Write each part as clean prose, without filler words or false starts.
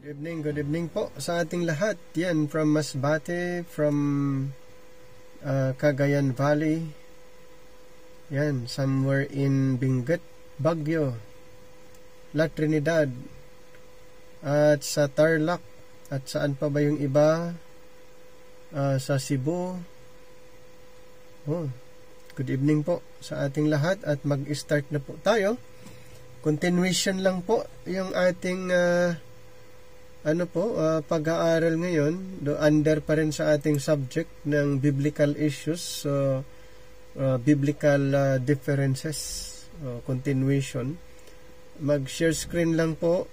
Good evening po sa ating lahat. Yan, from Masbate, from Cagayan Valley. Yan, somewhere in Benguet, Baguio, La Trinidad, at sa Tarlac, at saan pa ba yung iba? Sa Cebu. Good evening po sa ating lahat at mag-start na po tayo. Continuation lang po yung ating pag-aaral ngayon, under pa rin sa ating subject ng biblical issues, biblical differences, continuation. Mag-share screen lang po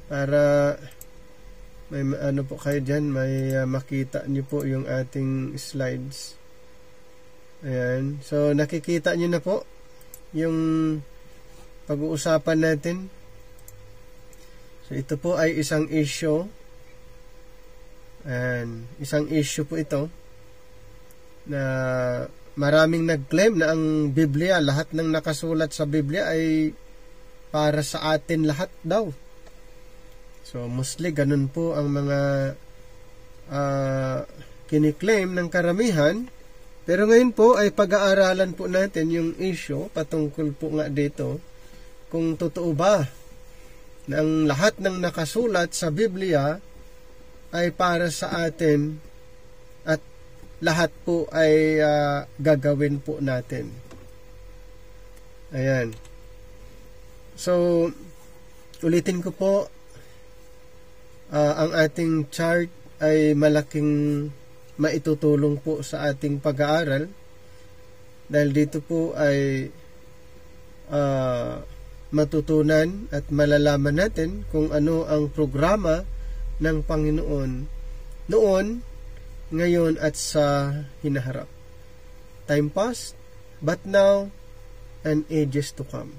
para may kayo dyan, may makita nyo po yung ating slides. Ayan. So, nakikita nyo na po yung pag-uusapan natin. So, ito po ay isang issue. And isang issue po ito na maraming nag-claim na ang Biblia, lahat ng nakasulat sa Biblia ay para sa atin lahat daw. So, mostly ganun po ang mga kiniklaim ng karamihan. Pero ngayon po ay pag-aaralan po natin yung issue patungkol po nga dito kung totoo ba na ang lahat ng nakasulat sa Biblia ay para sa atin at lahat po ay gagawin po natin. Ayan. So, ulitin ko po, ang ating chart ay malaking maitutulong po sa ating pag-aaral dahil dito po ay matutunan at malalaman natin kung ano ang programa ng Panginoon noon, ngayon at sa hinaharap. Time past, but now, and ages to come.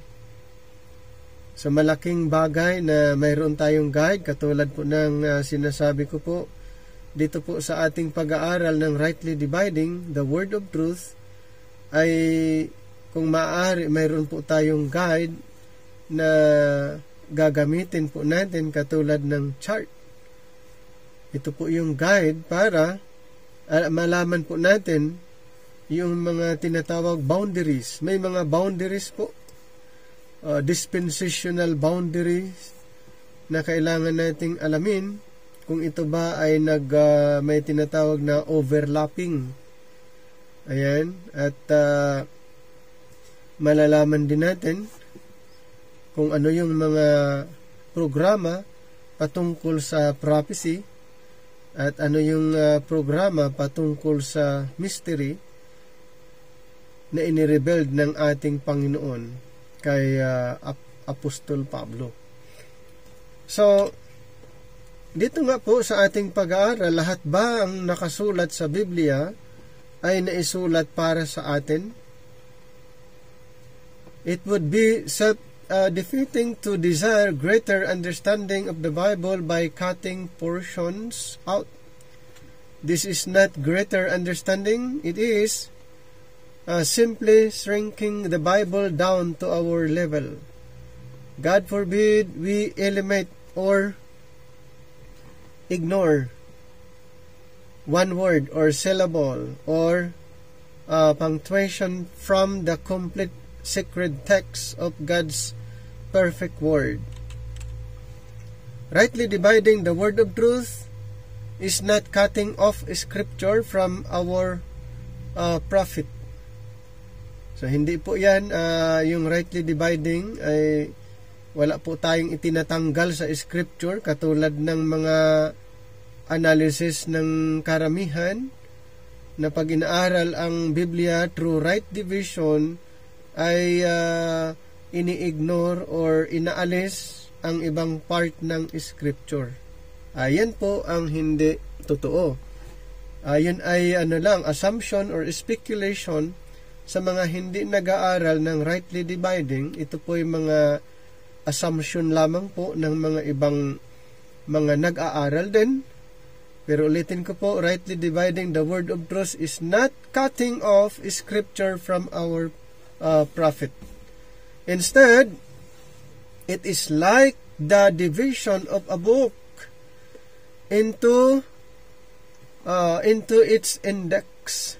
So malaking bagay na mayroon tayong guide, katulad po ng sinasabi ko po, dito po sa ating pag-aaral ng Rightly Dividing the Word of Truth, ay kung maaari, mayroon po tayong guide na gagamitin po natin katulad ng chart. Ito po yung guide para malaman po natin yung mga tinatawag boundaries. May mga boundaries po, dispensational boundaries na kailangan nating alamin kung ito ba ay may tinatawag na overlapping. Ayan, at malalaman din natin kung ano yung mga programa patungkol sa prophecy at ano yung programa patungkol sa mystery na inirevealed ng ating Panginoon kay Apostol Pablo. So, dito nga po sa ating pag-aaral, lahat ba ang nakasulat sa Biblia ay naisulat para sa atin? It would be defeating to desire greater understanding of the Bible by cutting portions out. This is not greater understanding. It is simply shrinking the Bible down to our level. God forbid we eliminate or ignore one word or syllable or punctuation from the complete sacred text of God's perfect word. Rightly dividing the word of truth is not cutting off scripture from our prophet. So hindi po yan, yung rightly dividing ay wala po tayong itinatanggal sa scripture katulad ng mga analysis ng karamihan na pag inaaral ang Biblia through right division ay ini-ignore or inaalis ang ibang part ng scripture. Yan po ang hindi totoo. Yun ay assumption or speculation sa mga hindi nag-aaral ng rightly dividing. Ito po yung mga assumption lamang po ng mga ibang mga nag-aaral din. Pero ulitin ko po, rightly dividing the word of truth is not cutting off scripture from our prophet. Instead, it is like the division of a book into its index.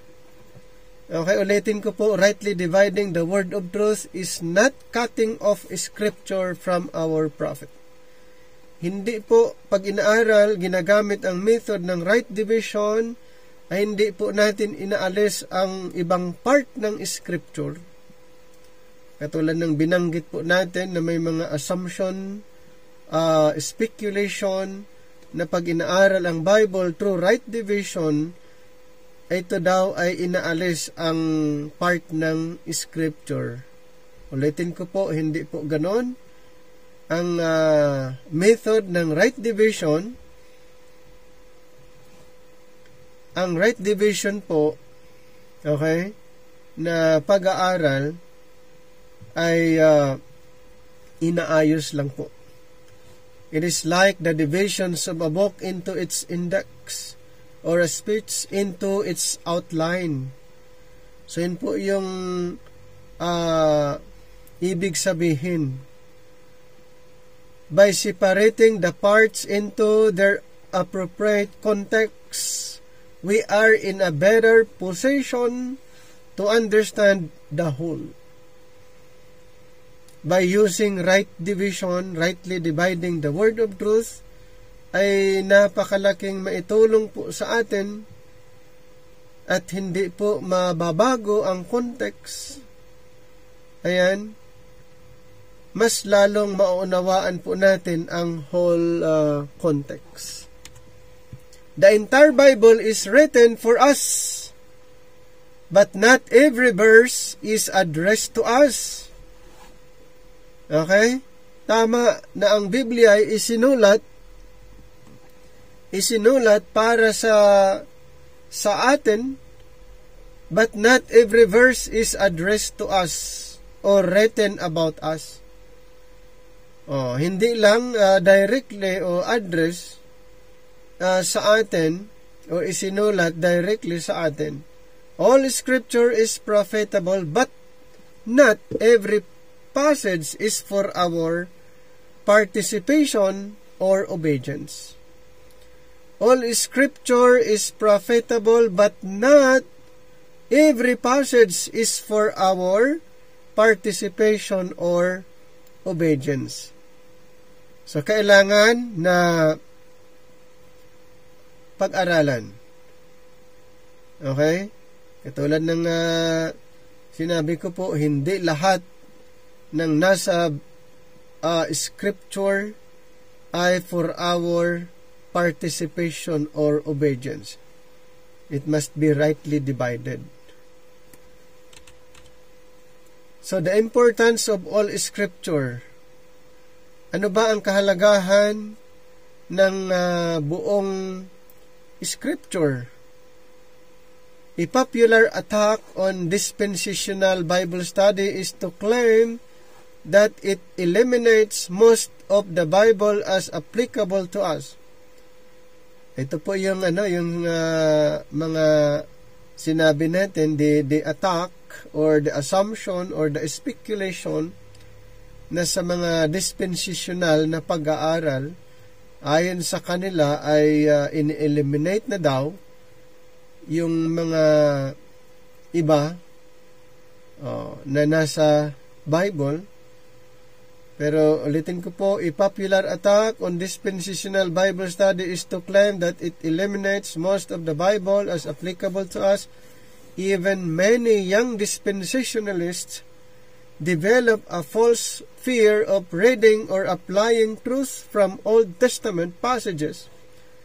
Okay, ulitin ko po, rightly dividing the word of truth is not cutting off scripture from our prophet. Hindi po, pag inaaral, ginagamit ang method ng right division, ay hindi po natin inaalis ang ibang part ng scripture. Katulad ng binanggit po natin na may mga assumption, speculation, na pag inaaral ang Bible through right division, ito daw ay inaalis ang part ng scripture. Ulitin ko po, hindi po ganon. Ang method ng right division, ang right division po, okay, na pag-aaral ay inaayos lang po. It is like the divisions of a book into its index or a speech into its outline. So yun po yung ibig sabihin. By separating the parts into their appropriate context, we are in a better position to understand the whole. By using right division, rightly dividing the word of truth, ay napakalaking maitulong po sa atin at hindi po mababago ang context. Ayan, mas lalong mauunawaan po natin ang whole context. The entire Bible is written for us, but not every verse is addressed to us. Okay? Tama na ang Biblia ay isinulat para sa atin, but not every verse is addressed to us or written about us. Hindi lang directly o address sa atin o isinulat directly sa atin. All scripture is profitable, but not every passage is for our participation or obedience. All scripture is profitable, but not every passage is for our participation or obedience. So, kailangan na pag-aralan. Okay? Katulad ng sinabi ko po, hindi lahat ng nasa scripture ay for our participation or obedience. It must be rightly divided. So, the importance of all scripture. Ano ba ang kahalagahan ng buong scripture? A popular attack on dispensational Bible study is to claim that it eliminates most of the Bible as applicable to us. Ito po yung mga sinabi natin, the attack or the assumption or the speculation na sa mga dispensational na pag-aaral, ayon sa kanila ay in-eliminate na daw yung mga iba na nasa Bible. Pero ulitin ko po, a popular attack on dispensational Bible study is to claim that it eliminates most of the Bible as applicable to us. Even many young dispensationalists develop a false fear of reading or applying truth from Old Testament passages.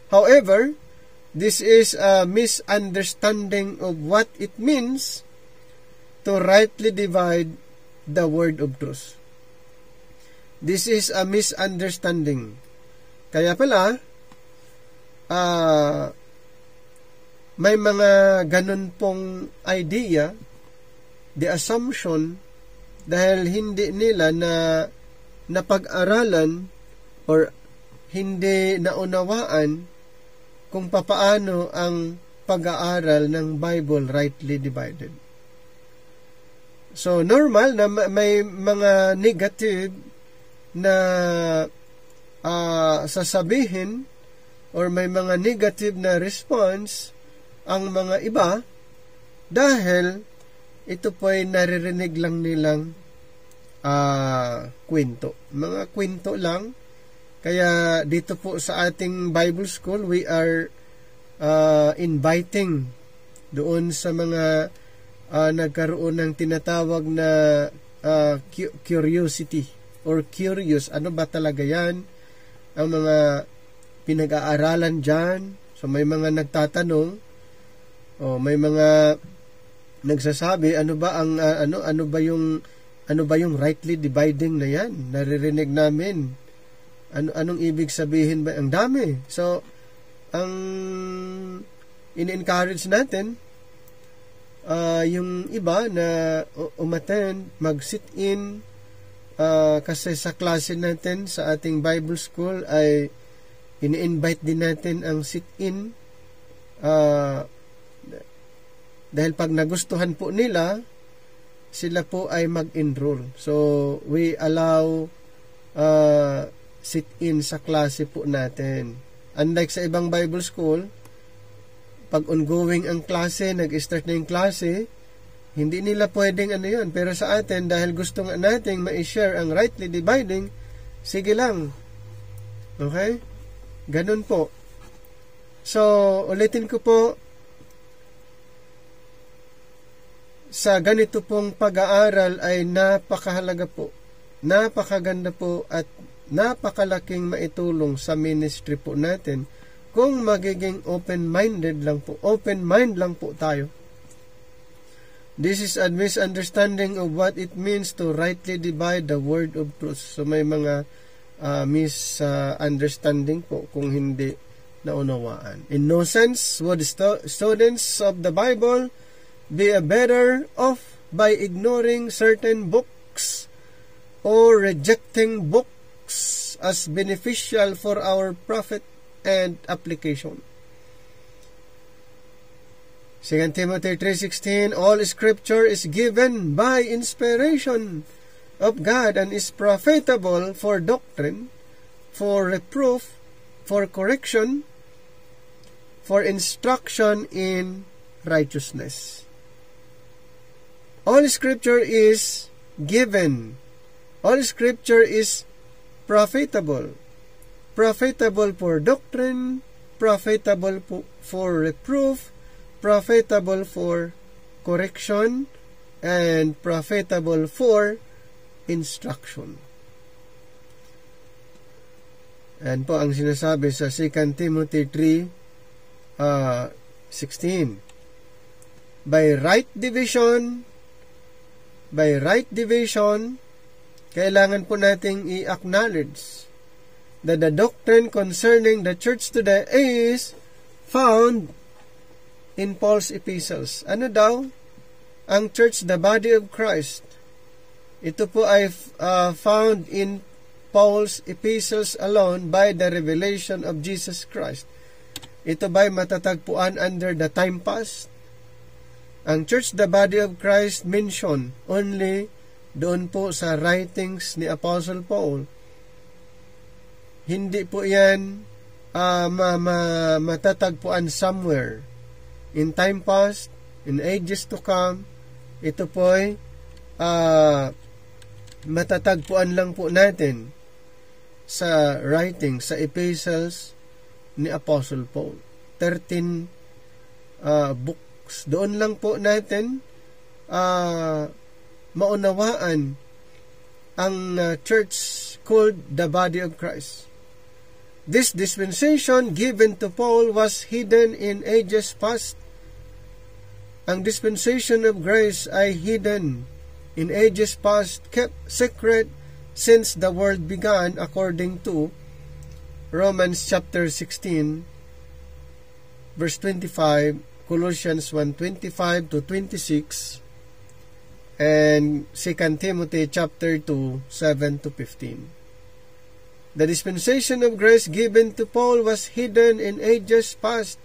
However, this is a misunderstanding of what it means to rightly divide the word of truth. This is a misunderstanding. Kaya pala, may mga ganun pong idea, the assumption, dahil hindi nila na napag-aralan or hindi naunawaan kung papaano ang pag-aaral ng Bible rightly divided. So, normal na may mga negative na sasabihin or may mga negative na response ang mga iba dahil ito po ay naririnig lang nilang kwento. Mga kwento lang. Kaya dito po sa ating Bible School, we are inviting doon sa mga nagkaroon ng tinatawag na curiosity or curious. Ano ba talaga yan? Ang mga pinag-aaralan dyan. So may mga nagtatanong o may mga nagsasabi, ano ba yung rightly dividing na yan? Naririnig namin. Anong ibig sabihin ba? Ang dami. So, ang in-encourage natin, yung iba na umattend, mag-sit in, kasi sa klase natin sa ating Bible School ay ini-invite din natin ang sit-in, dahil pag nagustuhan po nila, sila po ay mag-enroll. So, we allow sit-in sa klase po natin. Unlike sa ibang Bible School, pag ongoing ang klase, nag-start na yung klase, hindi nila pwedeng yun. Pero sa atin, dahil gusto nga natin ma-share ang rightly dividing, sige lang. Okay? Ganun po. So, ulitin ko po, sa ganito pong pag-aaral ay napakahalaga po, napakaganda po at napakalaking maitulong sa ministry po natin kung magiging open-minded lang po. Open mind lang po tayo. This is a misunderstanding of what it means to rightly divide the word of truth. So may mga misunderstanding po kung hindi naunawaan. In no sense would students of the Bible be better off by ignoring certain books or rejecting books as beneficial for our profit and application. 2 Timothy 3:16, all scripture is given by inspiration of God and is profitable for doctrine, for reproof, for correction, for instruction in righteousness. All scripture is given. All scripture is profitable. Profitable for doctrine, profitable for reproof, profitable for correction, and profitable for instruction. And po ang sinasabi sa 2 Timothy 3:16. By right division, kailangan po nating i-acknowledge that the doctrine concerning the church today is found in Paul's epistles. Ano daw? Ang church, the body of Christ. Ito po ay found in Paul's epistles alone by the revelation of Jesus Christ. Ito ba'y matatagpuan under the time past? Ang church, the body of Christ, mentioned only doon po sa writings ni Apostle Paul. Hindi po yan matatagpuan somewhere. In time past, in ages to come, ito po ay matatagpuan lang po natin sa writings, sa epistles ni Apostle Paul. 13 books. Doon lang po natin maunawaan ang church called the body of Christ. This dispensation given to Paul was hidden in ages past. Ang dispensation of grace ay hidden in ages past, kept secret since the world began, according to Romans chapter 16 verse 25, Colossians 1:25 to 26, and 2 Timothy chapter 2, 7 to 15. The dispensation of grace given to Paul was hidden in ages past.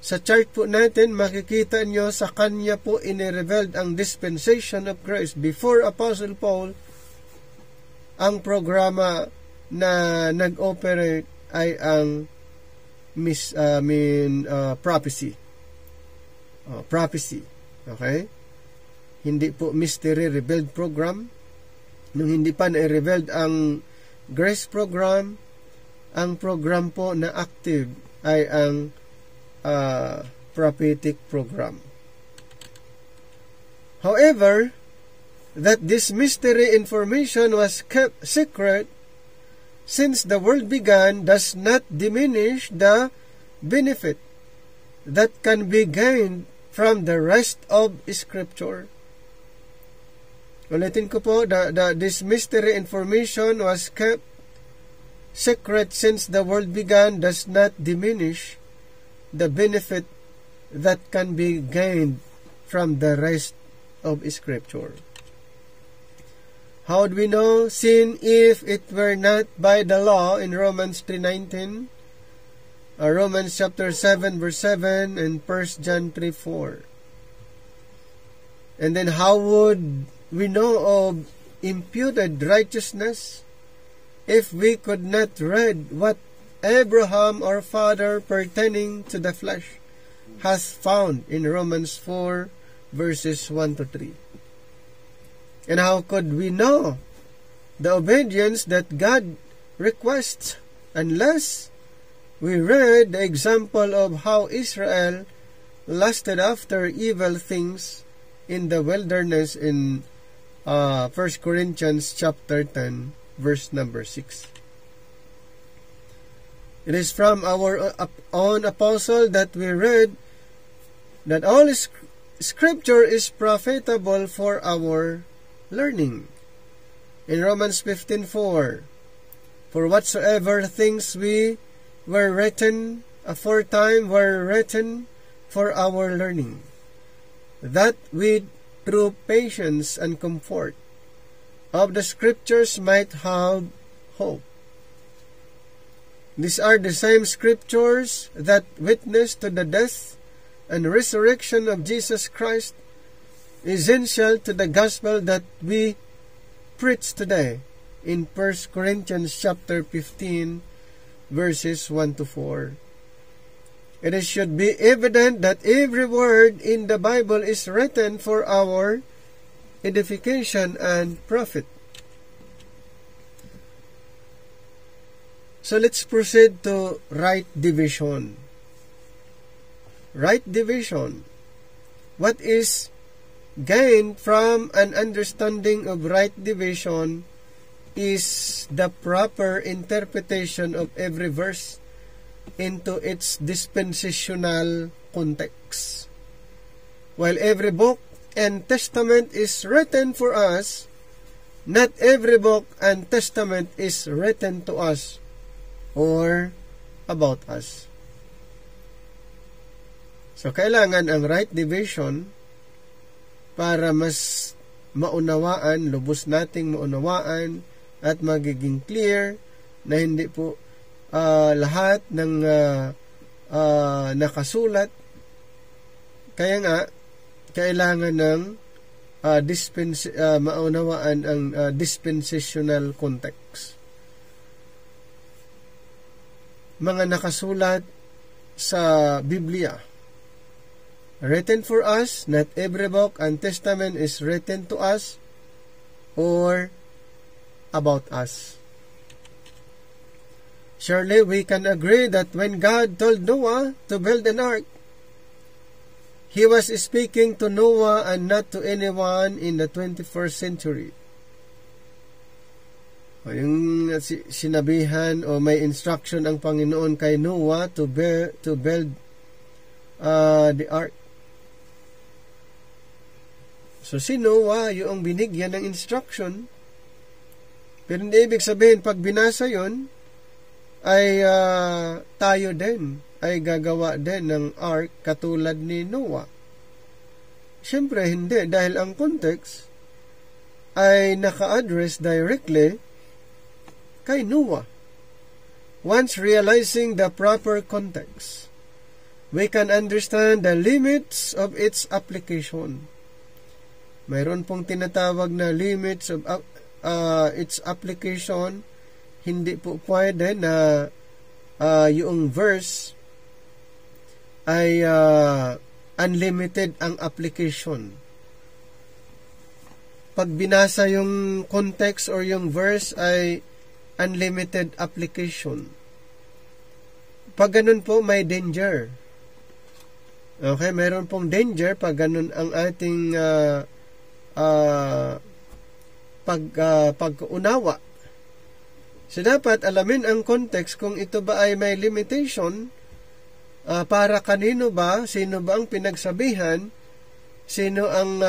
Sa chart po natin, makikita nyo sa kanya po inirevealed ang dispensation of grace. Before Apostle Paul, ang programa na nag-operate ay ang prophecy. Prophecy. Okay? Hindi po mystery revealed program. Nung hindi pa na-revealed ang grace program, ang program po na active ay ang prophetic program. However, that this mystery information was kept secret since the world began does not diminish the benefit that can be gained from the rest of Scripture. Ulitin ko po, this mystery information was kept secret since the world began does not diminish the benefit that can be gained from the rest of Scripture. How do we know sin if it were not by the law in Romans 3:19, Romans chapter 7 verse 7, and 1 John 3:4? And then how would we know of imputed righteousness if we could not read what Abraham our father pertaining to the flesh hath found in Romans 4 verses 1 to 3? And how could we know the obedience that God requests unless we read the example of how Israel lusted after evil things in the wilderness in 1 Corinthians chapter 10 verse number 6. It is from our own apostle that we read that all Scripture is profitable for our learning. In Romans 15:4, for whatsoever things were written aforetime were written for our learning, that we through patience and comfort of the Scriptures might have hope. These are the same Scriptures that witness to the death and resurrection of Jesus Christ, essential to the gospel that we preach today in 1 Corinthians chapter 15 verses 1 to 4. It should be evident that every word in the Bible is written for our edification and profit. So let's proceed to right division. Right division. What is gained from an understanding of right division is the proper interpretation of every verse into its dispensational context. While every book and testament is written for us, not every book and testament is written to us or about us. So, kailangan ang right division para mas maunawaan, lubos nating maunawaan at magiging clear na hindi po lahat ng nakasulat. Kaya nga, kailangan ng maunawaan ang dispensational context. Mga nakasulat sa Biblia, written for us, not every book and testament is written to us or about us. Surely we can agree that when God told Noah to build an ark, He was speaking to Noah and not to anyone in the 21st century. O yung sinabihan o may instruction ang Panginoon kay Noah to build the ark. So si Noah yung binigyan ng instruction, pero hindi ibig sabihin pag binasa yon ay tayo din ay gagawa din ng ark katulad ni Noah. Siyempre hindi, dahil ang context ay naka-address directly kay Noah. Once realizing the proper context, we can understand the limits of its application. Mayroon pong tinatawag na limits of its application hindi po pwede na yung verse ay unlimited ang application. Pag binasa yung context or yung verse ay unlimited application. Pag ganun po, may danger. Okay, meron pong danger pag ganun ang ating pag-unawa. So, dapat alamin ang context kung ito ba ay may limitation, para kanino ba, sino ba ang pinagsabihan, sino ang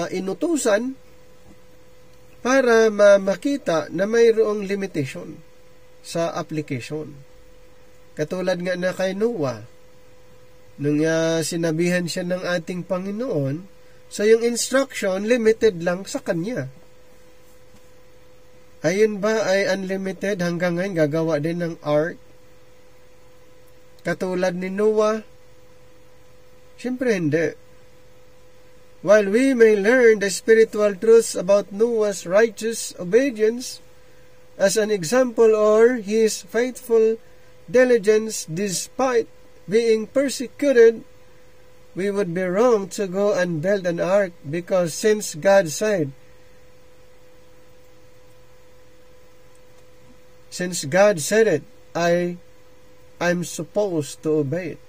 inutusan, para makita na mayroong limitation sa application. Katulad nga na kay Noah, nung sinabihan siya ng ating Panginoon, so yung instruction limited lang sa kanya. Ayun ba ay unlimited hanggang ngayon gagawa din ng ark? Katulad ni Noah? Siyempre hindi. While we may learn the spiritual truths about Noah's righteous obedience as an example or his faithful diligence despite being persecuted, we would be wrong to go and build an ark because since God said it, I'm supposed to obey it.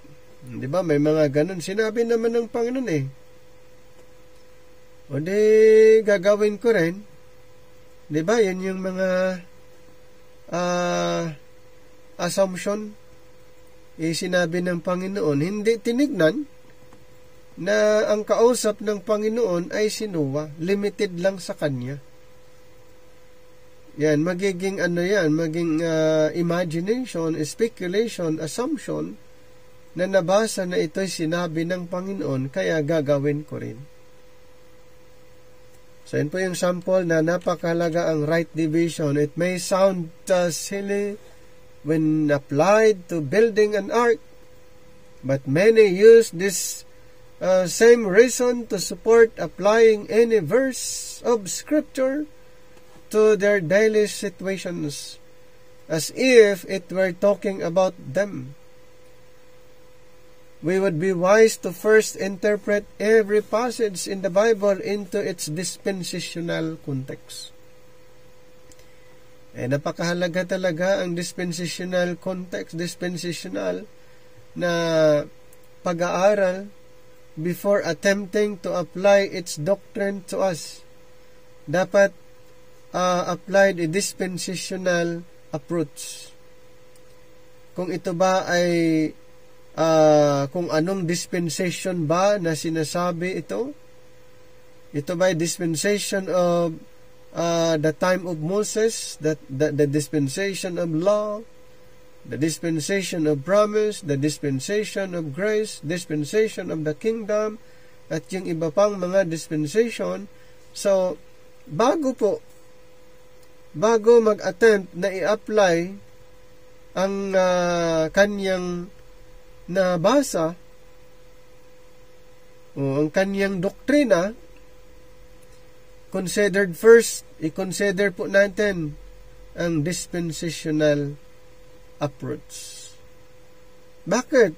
Di ba? May mga ganun. Sinabi naman ng Panginoon eh. O di, gagawin ko rin. Di ba? Yan yung mga assumption. Sinabi ng Panginoon. Hindi tinignan na ang kausap ng Panginoon ay si Noah. Limited lang sa kanya. Yan, magiging maging imagination, speculation, assumption na nabasa na ito'y sinabi ng Panginoon, kaya gagawin ko rin. So, yun po yung sample na napakahalaga ang right division. It may sound silly when applied to building an ark, but many use this same reason to support applying any verse of Scripture to their daily situations, as if it were talking about them. We would be wise to first interpret every passage in the Bible into its dispensational context. Napakahalaga talaga ang dispensational context, dispensational na pag-aaral before attempting to apply its doctrine to us. Dapat applied a dispensational approach. Kung ito ba ay kung anong dispensation ba na sinasabi ito? Ito ba ay dispensation of the time of Moses, the dispensation of law, the dispensation of promise, the dispensation of grace, dispensation of the kingdom, at yung iba pang mga dispensation. So, bago mag-attempt na i-apply ang kanyang nabasa o ang kanyang doktrina, i-consider po natin ang dispensational approach. Bakit?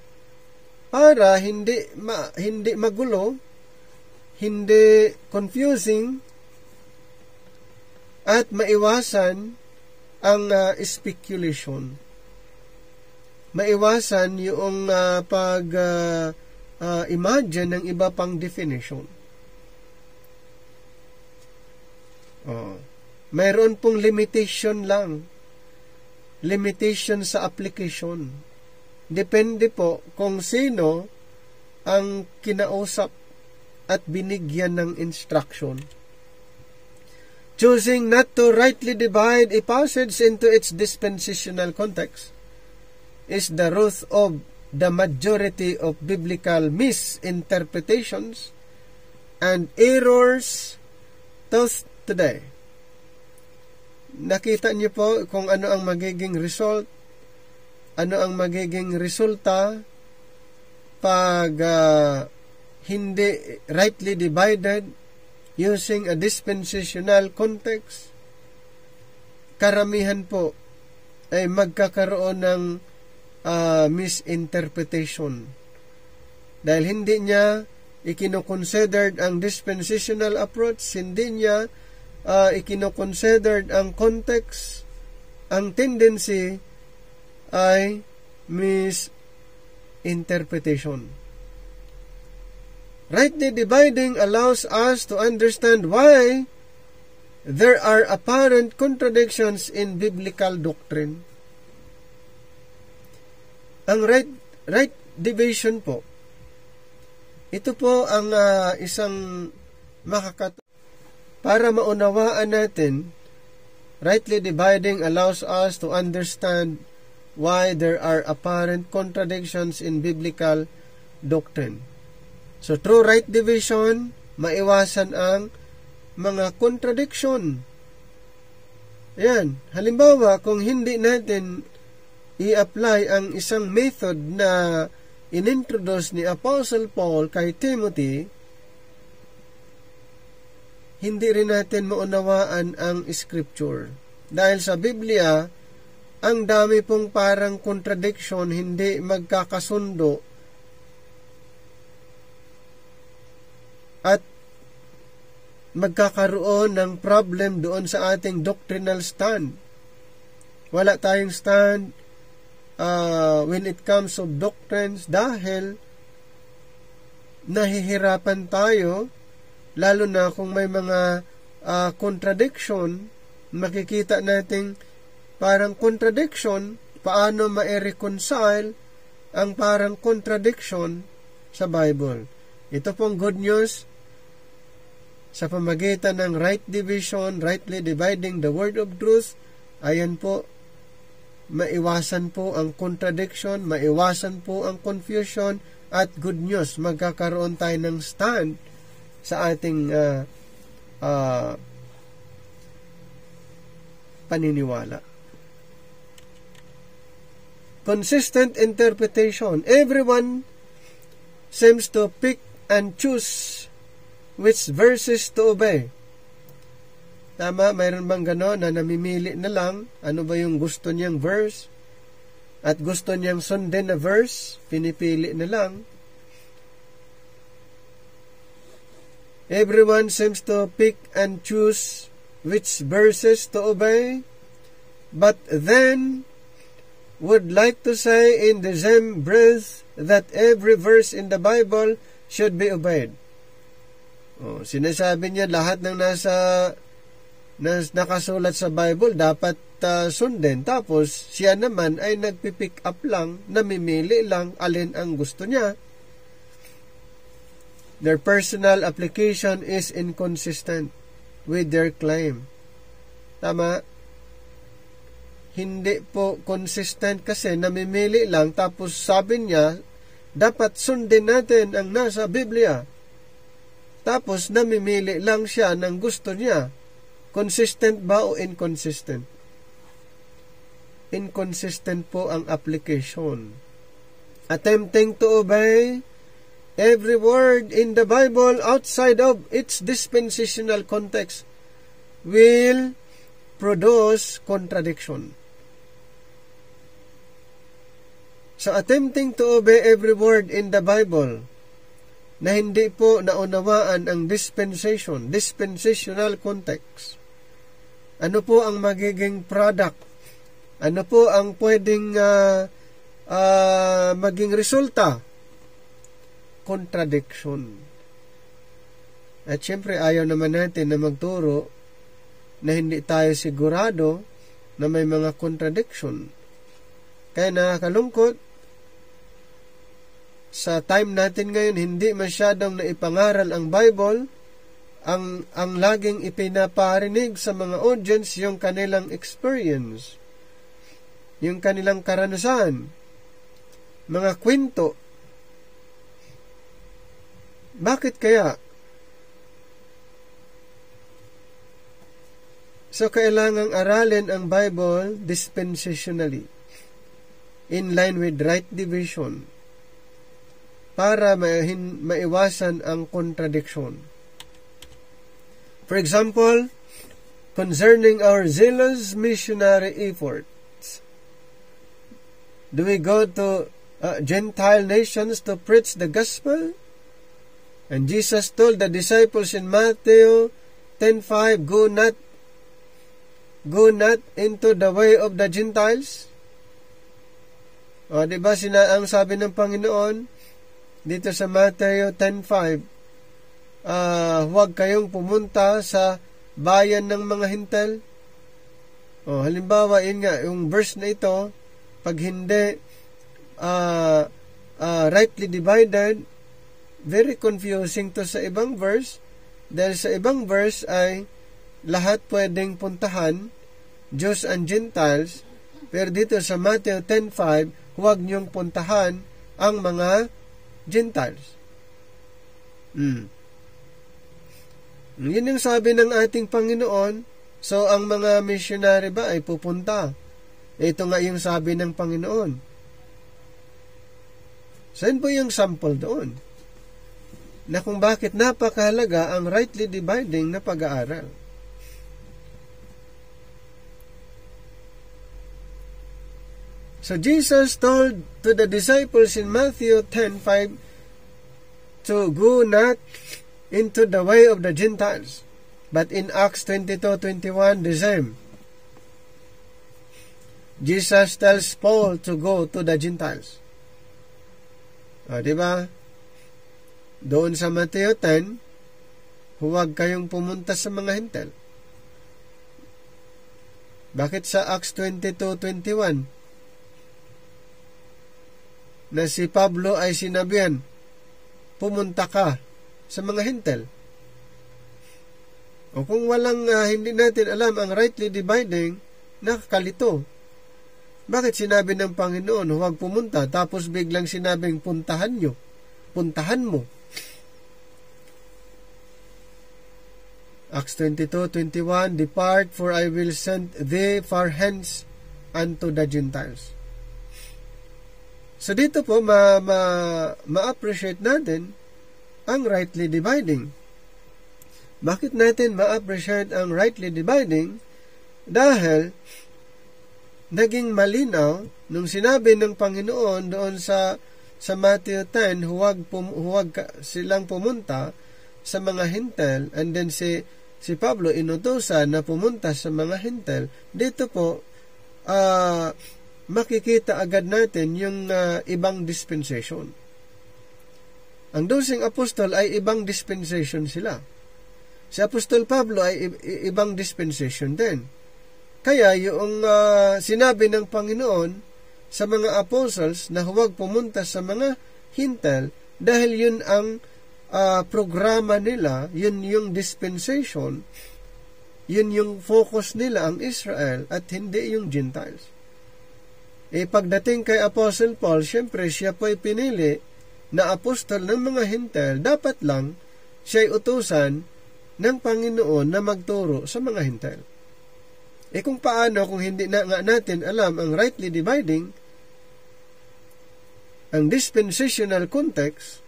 Para hindi magulo, hindi confusing, at maiwasan ang speculation. Maiwasan yung imagine ng iba pang definition. Mayroon pong limitation lang. Limitation sa application. Depende po kung sino ang kinausap at binigyan ng instruction. Choosing not to rightly divide a passage into its dispensational context is the root of the majority of biblical misinterpretations and errors today. Nakita niyo po kung ano ang magiging result, ano ang magiging resulta pag hindi rightly divided using a dispensational context. karamihan po ay magkakaroon ng misinterpretation. Dahil hindi niya ikinoconsidered ang dispensational approach, hindi niya ikinoconsidered ang context, ang tendency ay misinterpretation. Rightly dividing allows us to understand why there are apparent contradictions in biblical doctrine. Ang right division po, ito po ang isang para maunawaan natin. Rightly dividing allows us to understand why there are apparent contradictions in biblical doctrine. So, through right division, maiwasan ang mga contradiction. Ayan. Halimbawa, kung hindi natin i-apply ang isang method na inintroduce ni Apostle Paul kay Timothy, hindi rin natin maunawaan ang Scripture. Dahil sa Biblia, ang dami pong parang contradiction, hindi magkakasundo, at magkakaroon ng problem doon sa ating doctrinal stand. Wala tayong stand when it comes to doctrines dahil nahihirapan tayo, lalo na kung may mga contradiction, makikita nating parang contradiction, paano ma-reconcile ang parang contradiction sa Bible. Ito pong good news sa pamagitan ng right division, rightly dividing the word of truth. Ayan po, maiwasan po ang contradiction, maiwasan po ang confusion, at good news, magkakaroon tayo ng stand sa ating paniniwala. Consistent interpretation. Everyone seems to pick and choose which verses to obey. Tama, mayroon bang gano'n na namimili na lang ano ba yung gusto niyang verse at gusto niyang sundin na verse, pinipili na lang. Everyone seems to pick and choose which verses to obey, but then would like to say in the same breath that every verse in the Bible should be obeyed. Sinasabi niya lahat ng nakasulat sa Bible dapat sundin. Tapos siya naman ay nagpipick up lang, namimili lang alin ang gusto niya. Their personal application is inconsistent with their claim. Tama? Hindi po consistent kasi namimili lang, tapos sabi niya dapat sundin natin ang nasa Biblia. Tapos namimili lang siya ng gusto niya. Consistent ba o inconsistent? Inconsistent po ang application. Attempting to obey every word in the Bible outside of its dispensational context will produce contradiction. So, attempting to obey every word in the Bible na hindi po naunawaan ang dispensational context. Ano po ang magiging product? Ano po ang pwedeng maging resulta? Contradiction. At syempre, ayaw naman natin na magturo na hindi tayo sigurado na may mga contradiction. Kaya nakakalungkot, sa time natin ngayon, hindi masyadong naipangaral ang Bible. Ang laging ipinaparinig sa mga audience yung kanilang experience, yung kanilang karanasan, mga kwento. Bakit kaya? So, kailangang aralin ang Bible dispensationally, in line with right division, para maiwasan ang contradiction. For example, concerning our zealous missionary efforts. Do we go to Gentile nations to preach the gospel? And Jesus told the disciples in Matthew 10:5, Go not into the way of the Gentiles. O, diba ang sabi ng Panginoon dito sa Matthew 10:5, huwag kayong pumunta sa bayan ng mga Hintel. O, halimbawa, yung verse na ito, pag hindi rightly divided, very confusing to sa ibang verse, dahil sa ibang verse ay lahat pwedeng puntahan, Jews and Gentiles, pero dito sa Matthew 10:5, huwag niyong puntahan ang mga Gentiles. Yun yung sabi ng ating Panginoon. So, ang mga missionary ba ay pupunta? Ito nga yung sabi ng Panginoon. Saan po yung sample doon? Na kung bakit napakahalaga ang rightly dividing na pag-aaral. So Jesus told to the disciples in Matthew 10:5 to go not into the way of the Gentiles. But in Acts 22:21, the same. Jesus tells Paul to go to the Gentiles. Diba? Doon sa Matthew 10, huwag kayong pumunta sa mga Hintel. Bakit sa Acts 22:21 na si Pablo ay sinabihan, pumunta ka sa mga Hintel? O kung walang hindi natin alam ang rightly dividing, nakakalito. Bakit sinabi ng Panginoon, huwag pumunta, tapos biglang sinabing puntahan mo? Acts 22:21, Depart, for I will send thee far hence unto the Gentiles. So dito po, ma-appreciate natin ang rightly dividing. Bakit natin ma-appreciate ang rightly dividing? Dahil naging malinaw nung sinabi ng Panginoon doon sa Matthew 10, huwag silang pumunta sa mga Hintel, and then si Pablo inutusan na pumunta sa mga Hintel. Dito po, makikita agad natin yung ibang dispensation. Ang 12 apostol ay ibang dispensation sila. Si Apostol Pablo ay ibang dispensation din. Kaya yung sinabi ng Panginoon sa mga apostles na huwag pumunta sa mga Hintel, dahil yun ang programa nila, yun yung dispensation, yun yung focus nila, ang Israel, at hindi yung Gentiles. Pagdating kay Apostle Paul, syempre siya po ay pinili na apostol ng mga Hintel, dapat lang siya'y utusan ng Panginoon na magturo sa mga Hintel. Kung paano, kung hindi na nga natin alam ang rightly dividing, ang dispensational context,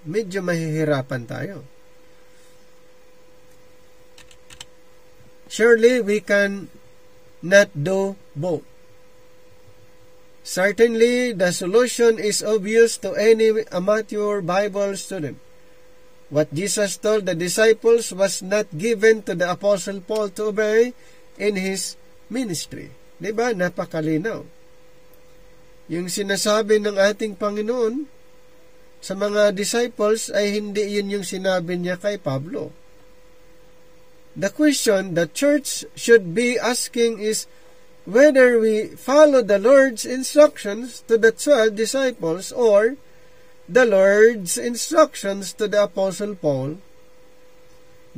medyo mahihirapan tayo. Surely we can not do both. Certainly, the solution is obvious to any amateur Bible student. What Jesus told the disciples was not given to the Apostle Paul to obey in his ministry. Diba? Napakalinaw. Yung sinasabi ng ating Panginoon sa mga disciples ay hindi yun yung sinabi niya kay Pablo. The question the church should be asking is whether we follow the Lord's instructions to the 12 disciples or the Lord's instructions to the Apostle Paul.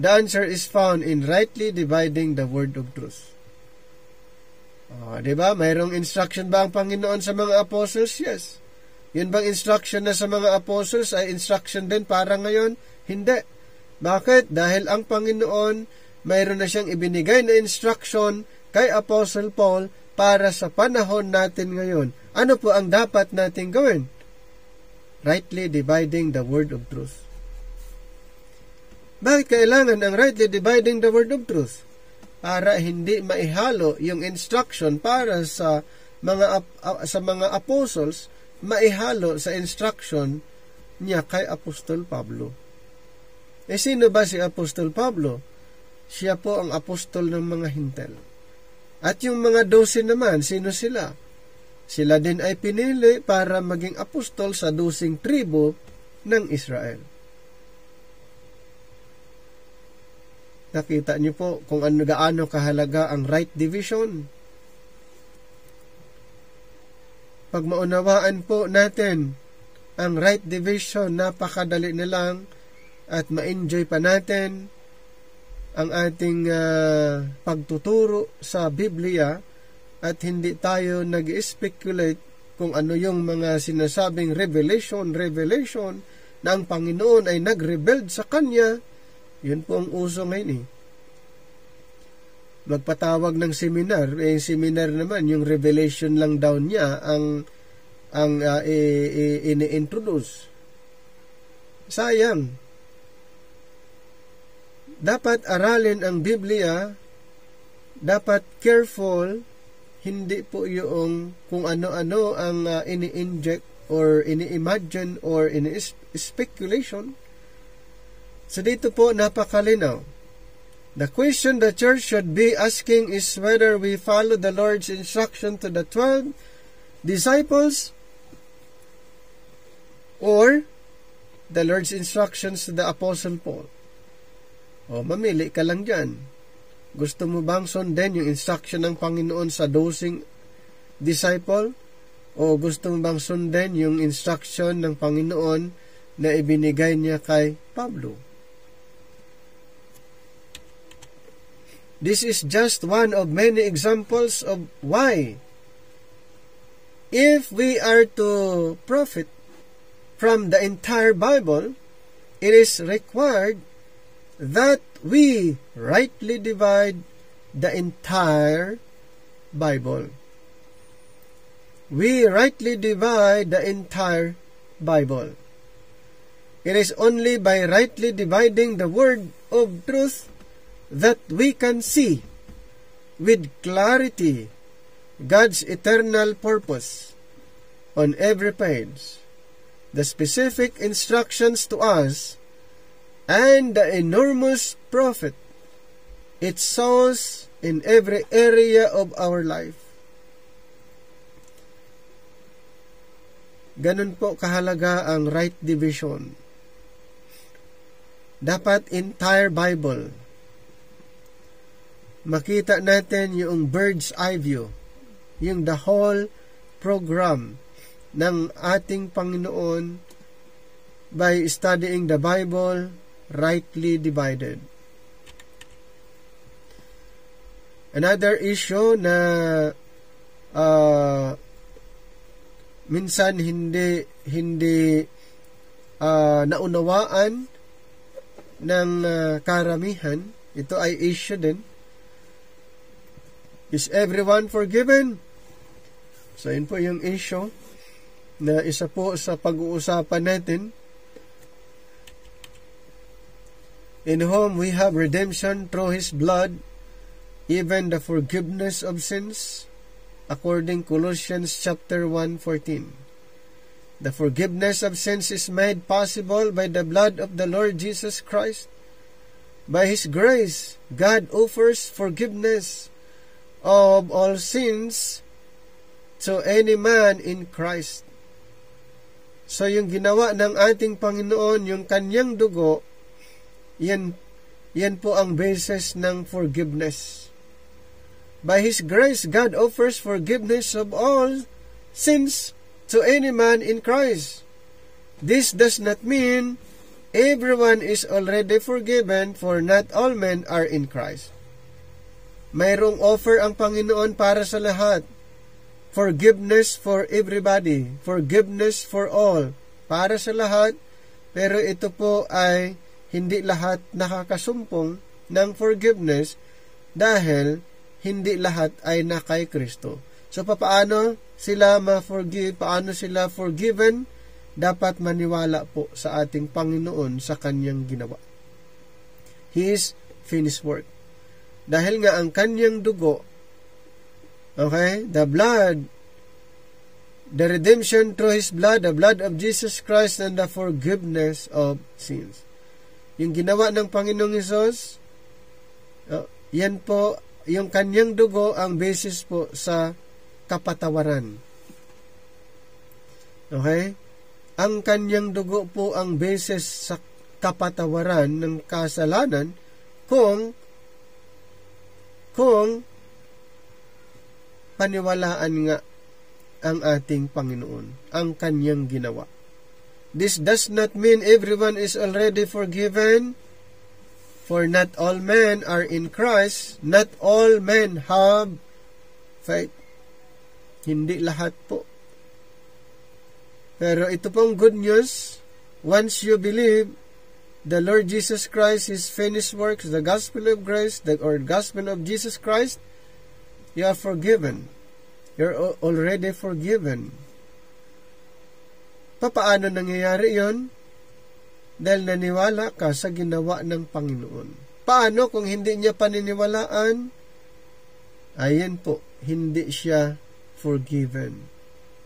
The answer is found in rightly dividing the word of truth. Diba? Mayroong instruction ba ang Panginoon sa mga apostles? Yes. Yun bang instruction na sa mga apostles ay instruction din para ngayon? Hindi. Bakit? Dahil ang Panginoon, mayroon na siyang ibinigay na instruction kay Apostle Paul para sa panahon natin ngayon. Ano po ang dapat natin gawin? Rightly dividing the word of truth. Bakit kailangan ang rightly dividing the word of truth? para hindi maihalo yung instruction para sa mga apostles, maihalo sa instruction niya kay Apostol Pablo. Sino ba si Apostol Pablo? Siya po ang apostol ng mga Hintil. At yung mga 12 naman, sino sila? Sila din ay pinili para maging apostol sa 12 tribo ng Israel. Nakita niyo po kung gaano kahalaga ang right division. Pag maunawaan po natin ang right division, napakadali na lang at ma-enjoy pa natin ang ating pagtuturo sa Biblia at hindi tayo nag-speculate kung ano yung mga sinasabing revelation na ang Panginoon ay nag-revealed sa Kanya. Yun po ang uso ngayon Magpatawag ng seminar, seminar naman, yung revelation lang daw niya ang ini-introduce. Sayang. Dapat aralin ang Biblia, dapat careful, hindi po yung kung ano-ano ang ini-inject or ini-imagine or ini-speculation. So dito po napakalinaw. The question the church should be asking is whether we follow the Lord's instruction to the 12 disciples or the Lord's instructions to the Apostle Paul. Mamili ka lang dyan. Gusto mo bang sundin yung instruction ng Panginoon sa 12 disciple? O gusto mo bang sundin yung instruction ng Panginoon na ibinigay niya kay Pablo? This is just one of many examples of why, if we are to profit from the entire Bible, it is required that we rightly divide the entire Bible. We rightly divide the entire Bible. It is only by rightly dividing the word of truth that we can see with clarity God's eternal purpose on every page, the specific instructions to us, and the enormous profit it sows in every area of our life. Ganun po kahalaga ang right division. Dapat entire Bible. Makita natin yung bird's eye view, yung the whole program ng ating Panginoon by studying the Bible rightly divided. Another issue na minsan hindi naunawaan ng karamihan, ito ay issue din. Is everyone forgiven? So yun po yung issue na isa po sa pag-uusapan natin. In whom we have redemption through His blood, even the forgiveness of sins, according Colossians chapter 1:14. The forgiveness of sins is made possible by the blood of the Lord Jesus Christ. By His grace, God offers forgiveness of all sins to any man in Christ. So yung ginawa ng ating Panginoon, yung kanyang dugo, yan po ang basis ng forgiveness. By His grace, God offers forgiveness of all sins to any man in Christ. This does not mean everyone is already forgiven, for not all men are in Christ. Mayroong offer ang Panginoon para sa lahat. Forgiveness for everybody. Forgiveness for all. Para sa lahat, pero ito po ay hindi lahat nakakasumpong ng forgiveness dahil hindi lahat ay na kay Kristo. So, paano sila ma-forgive? Paano sila forgiven? Dapat maniwala po sa ating Panginoon sa kanyang ginawa. His finished work. Dahil nga ang kanyang dugo, okay, the blood, the redemption through His blood, the blood of Jesus Christ, and the forgiveness of sins. Yung ginawa ng Panginoong Hesus, yan po, yung kanyang dugo, ang basis po sa kapatawaran. Okay? Ang kanyang dugo po ang basis sa kapatawaran ng kasalanan kung paniwalaan nga ang ating Panginoon, ang kanyang ginawa. This does not mean everyone is already forgiven, for not all men are in Christ, not all men have faith. Hindi lahat po. Pero ito pong good news, once you believe the Lord Jesus Christ, His finished works, the gospel of grace, or gospel of Jesus Christ, you are forgiven. You're already forgiven. Paano nangyayari yon? Dahil naniwala ka sa ginawa ng Panginoon. Paano kung hindi niya paniniwalaan? Ayan po, hindi siya forgiven.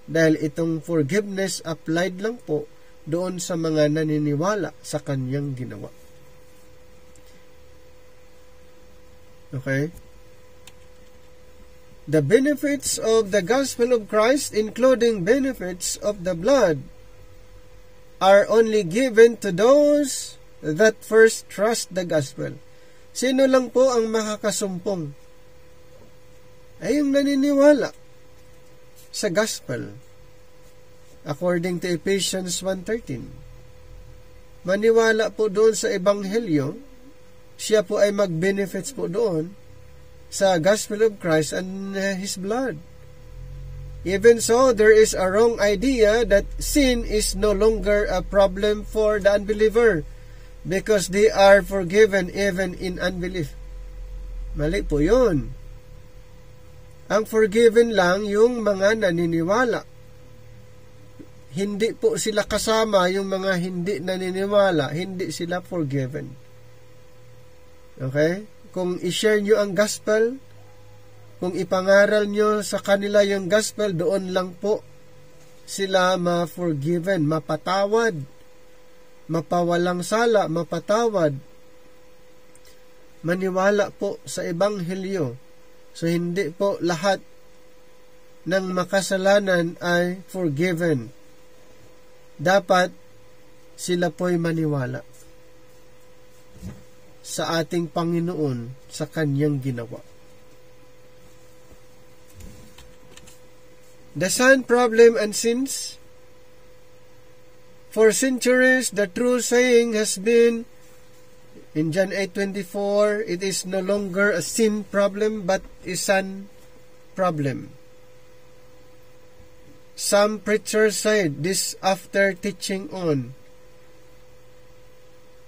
Dahil itong forgiveness applied lang po doon sa mga naniniwala sa kanyang ginawa. Okay? The benefits of the gospel of Christ, including benefits of the blood, are only given to those that first trust the gospel. Sino lang po ang makakasumpong? Ay yung naniniwala sa gospel. According to Ephesians 1:13. Maniwala po doon sa ebanghelyo, siya po ay mag-benefits po doon sa gospel of Christ and His blood. Even so, there is a wrong idea that sin is no longer a problem for the unbeliever because they are forgiven even in unbelief. Mali po yun. Ang forgiven lang yung mga naniniwala. Hindi po sila kasama yung mga hindi naniniwala, hindi sila forgiven. Okay? Kung i-share nyo ang gospel, kung ipangaral nyo sa kanila yung gospel, doon lang po sila ma-forgiven, mapatawad, mapawalang sala, mapatawad. Maniwala po sa ebanghelyo. So, hindi po lahat ng makasalanan ay forgiven. Dapat sila po'y maniwala sa ating Panginoon sa kanyang ginawa. The sin problem and sins. For centuries, the true saying has been, in John 8:24, it is no longer a sin problem but a sin problem. Some preachers said this after teaching on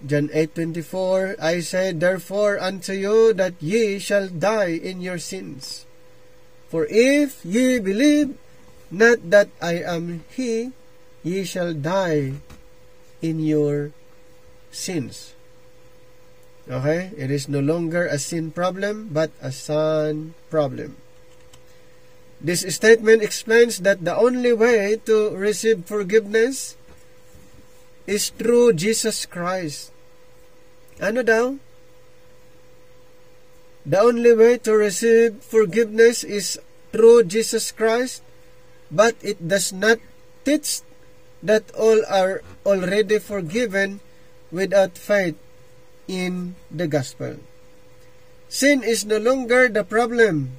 John 8:24, I said, therefore unto you that ye shall die in your sins. For if ye believe not that I am He, ye shall die in your sins. Okay? It is no longer a sin problem, but a son problem. This statement explains that the only way to receive forgiveness is through Jesus Christ. Ano daw? The only way to receive forgiveness is through Jesus Christ, but it does not teach that all are already forgiven without faith in the gospel. Sin is no longer the problem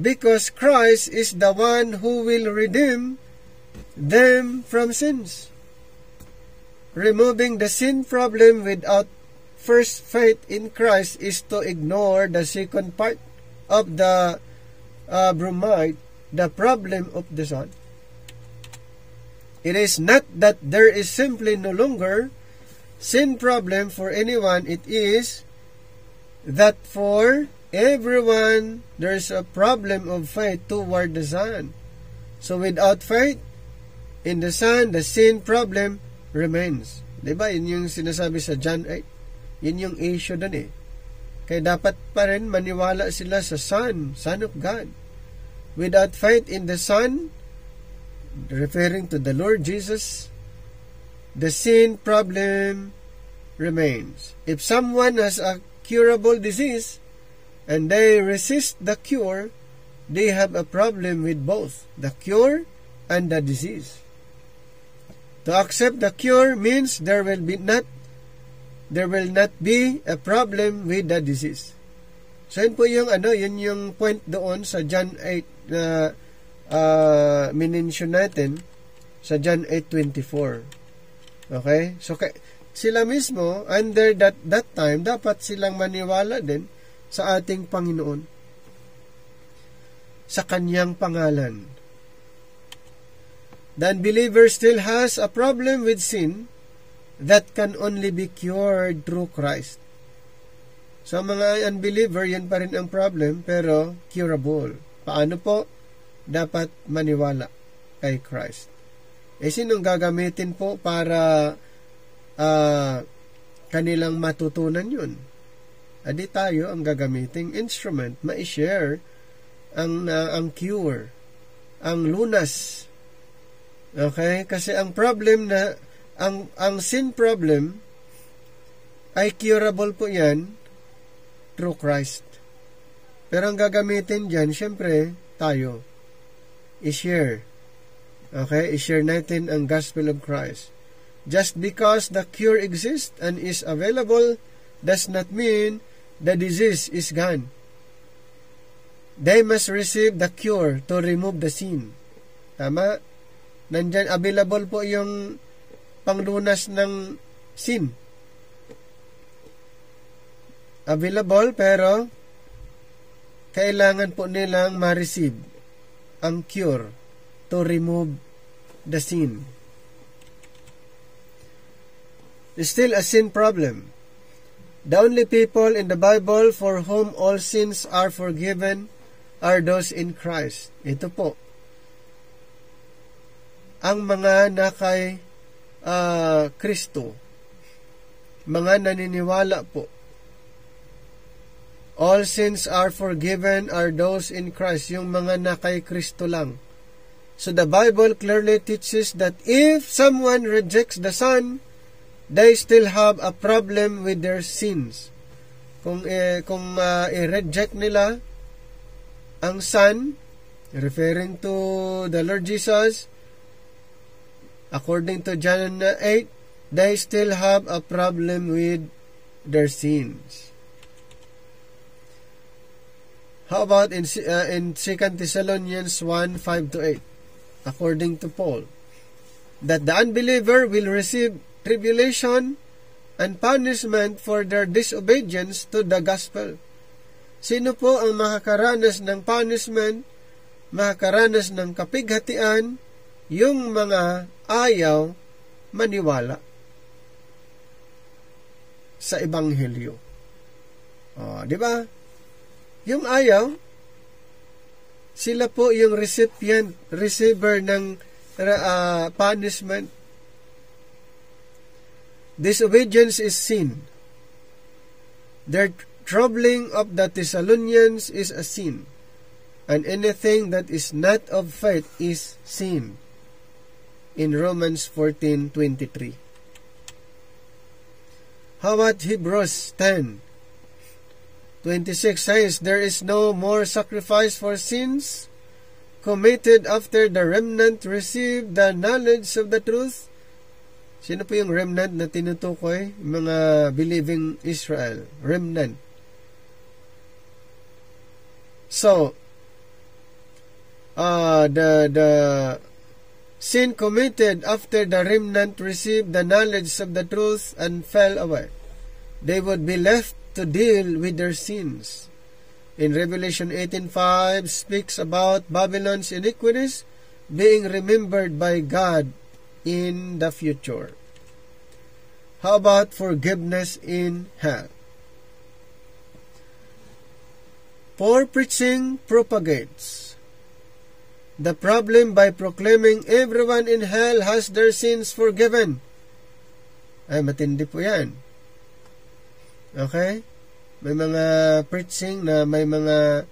because Christ is the one who will redeem them from sins. Removing the sin problem without first faith in Christ is to ignore the second part of the bromide, the problem of the Son. It is not that there is simply no longer sin problem for anyone. It is that for everyone there is a problem of faith toward the Son. So without faith in the Son, the sin problem remains. Diba? Yun yung sinasabi sa John 8. Yun yung issue dun eh. Kaya dapat pa rin maniwala sila sa Son of God. Without faith in the Son, referring to the Lord Jesus, the sin problem remains. If someone has a curable disease and they resist the cure, they have a problem with both the cure and the disease. To accept the cure means there will not be a problem with the disease. So yun po yung yun yung point doon sa John 8 na minention natin sa John 8:24. Okay? So sila mismo under that time dapat silang maniwala din sa ating Panginoon, sa kanyang pangalan. The unbeliever still has a problem with sin that can only be cured through Christ. So mga unbeliever, yan pa rin ang problem, pero curable. Paano po? Dapat maniwala kay Christ. Sinong gagamitin po para kanilang matutunan yun? Adi tayo ang gagamiting instrument, ma-share ang cure, ang lunas. Okay? Kasi ang problem na ang sin problem ay curable po yan through Christ. Pero ang gagamitin dyan, syempre, tayo. I-share. Okay? I-share natin ang gospel of Christ. Just because the cure exists and is available does not mean the disease is gone. They must receive the cure to remove the sin. Tama? Nandyan, available po yung panglunas ng sin. Available, pero kailangan po nilang ma-receive ang cure to remove the sin. It's still a sin problem. The only people in the Bible for whom all sins are forgiven are those in Christ. Ito po. Ang mga nakay Kristo, mga naniniwala po, all sins are forgiven are those in Christ, yung mga nakay Kristo lang. So the Bible clearly teaches that if someone rejects the Son, they still have a problem with their sins. Kung i-reject nila ang Son, referring to the Lord Jesus, according to John 8, they still have a problem with their sins. How about in 2 Thessalonians 1:5-8, according to Paul, that the unbeliever will receive tribulation and punishment for their disobedience to the gospel. Sino po ang makakaranas ng punishment, makakaranas ng kapighatian? Yung mga ayaw maniwala sa Ebanghelyo. Di ba? Yung ayaw, sila po yung receiver ng punishment. Disobedience is sin. Their troubling of the Thessalonians is a sin. And anything that is not of faith is sin. In Romans 14:23. How about Hebrews 10:26 says, there is no more sacrifice for sins committed after the remnant received the knowledge of the truth. Sino po yung remnant na tinutukoy? Mga believing Israel. Remnant. So, the sin committed after the remnant received the knowledge of the truth and fell away, they would be left to deal with their sins. In Revelation 18:5 speaks about Babylon's iniquities being remembered by God in the future. How about forgiveness in hell? Poor preaching propagates the problem by proclaiming everyone in hell has their sins forgiven. Ay, matindi po yan. Okay? May mga preaching na may mga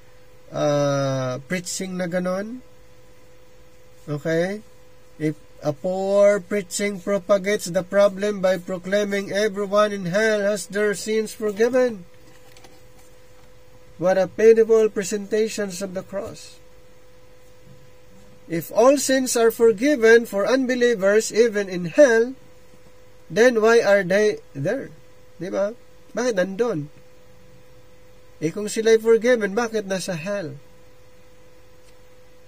preaching na ganon. Okay? If a poor preaching propagates the problem by proclaiming everyone in hell has their sins forgiven. What a pitiful presentations of the cross. If all sins are forgiven for unbelievers even in hell, then why are they there? Diba? Bakit nandun? Kung sila'y forgiven, bakit nasa hell?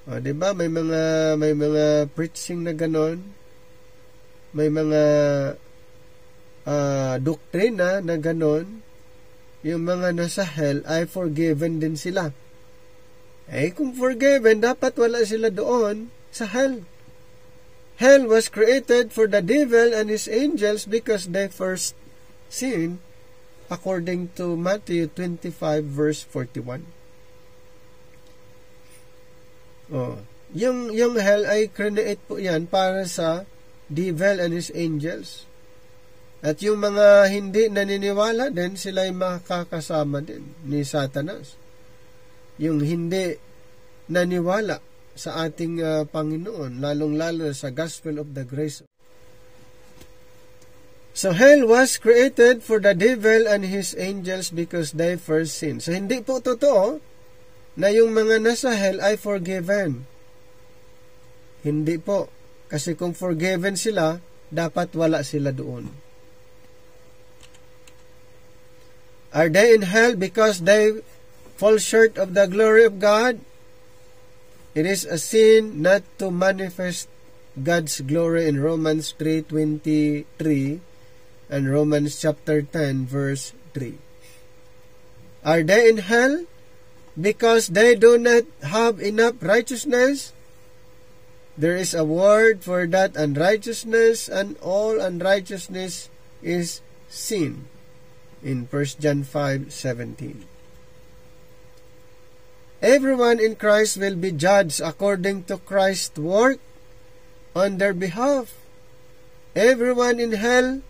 O, diba? May mga preaching na ganon. May mga doktrina na ganon. Yung mga nasa hell ay forgiven din sila. Kung forgiven, dapat wala sila doon sa hell. Hell was created for the devil and his angels because they first sinned, according to Matthew 25 verse 41. Yung hell ay create po yan para sa devil and his angels. At yung mga hindi naniniwala din, sila ay makakasama din ni Satanas. Yung hindi naniwala sa ating Panginoon, lalong-lalo sa gospel of the grace. So hell was created for the devil and his angels because they first sinned. So hindi po totoo na yung mga nasa hell ay forgiven. Hindi po. Kasi kung forgiven sila, dapat wala sila doon. Are they in hell because they fall short of the glory of God? It is a sin not to manifest God's glory in Romans 3:23 and Romans chapter 10 verse 3. Are they in hell because they do not have enough righteousness? There is a word for that unrighteousness, and all unrighteousness is sin. In 1 John 5:17. Everyone in Christ will be judged according to Christ's work on their behalf. Everyone in hell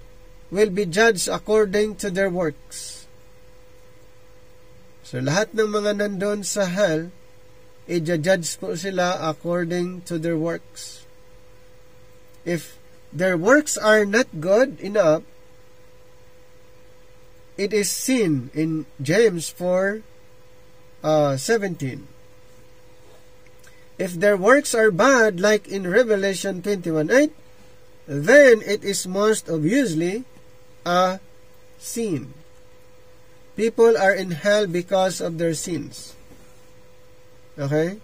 will be judged according to their works. So lahat ng mga nandun sa hell, i-judge po sila according to their works. If their works are not good enough, it is sin in James 4:17. If their works are bad, like in Revelation 21:8, then it is most obviously a sin. People are in hell because of their sins. Okay?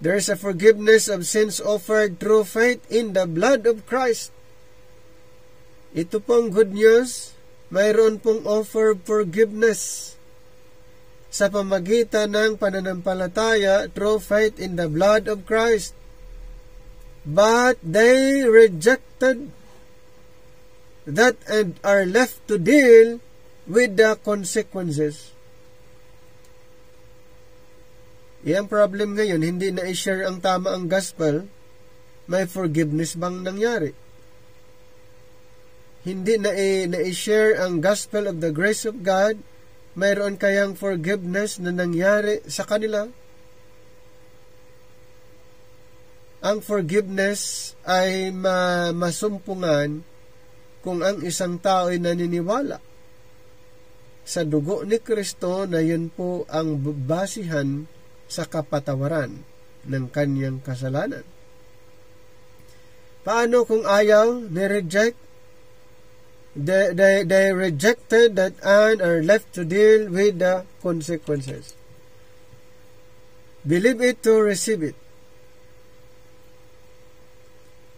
There is a forgiveness of sins offered through faith in the blood of Christ. Ito pong good news. Mayroon pong offer forgiveness sa pamagitan ng pananampalataya through faith in the blood of Christ. But they rejected that and are left to deal with the consequences. Iyang problem ngayon, hindi na i-share ang tama ang gospel, may forgiveness bang nangyari? Hindi na i-share ang gospel of the grace of God, mayroon kayang forgiveness na nangyari sa kanila? Ang forgiveness ay masumpungan kung ang isang tao ay naniniwala sa dugo ni Kristo na yun po ang basihan sa kapatawaran ng kanyang kasalanan. Paano kung ayaw, ni-reject? They rejected that and are left to deal with the consequences. Believe it to receive it.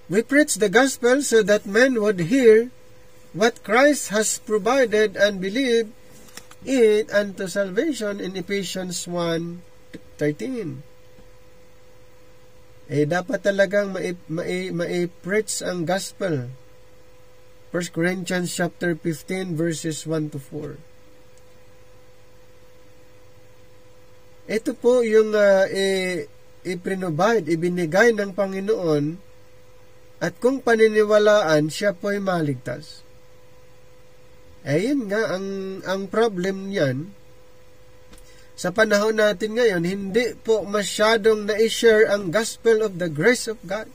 We preach the gospel so that men would hear what Christ has provided and believe it unto salvation in Ephesians 1:13. Dapat talagang mai-preach ang gospel. 1 Corinthians chapter 15 verses 1-4. Ito po yung i-provide, ibinigay ng Panginoon, at kung paniniwalaan, siya po'y maligtas. Yun nga, ang problem niyan, sa panahon natin ngayon, hindi po masyadong na-share ang gospel of the grace of God.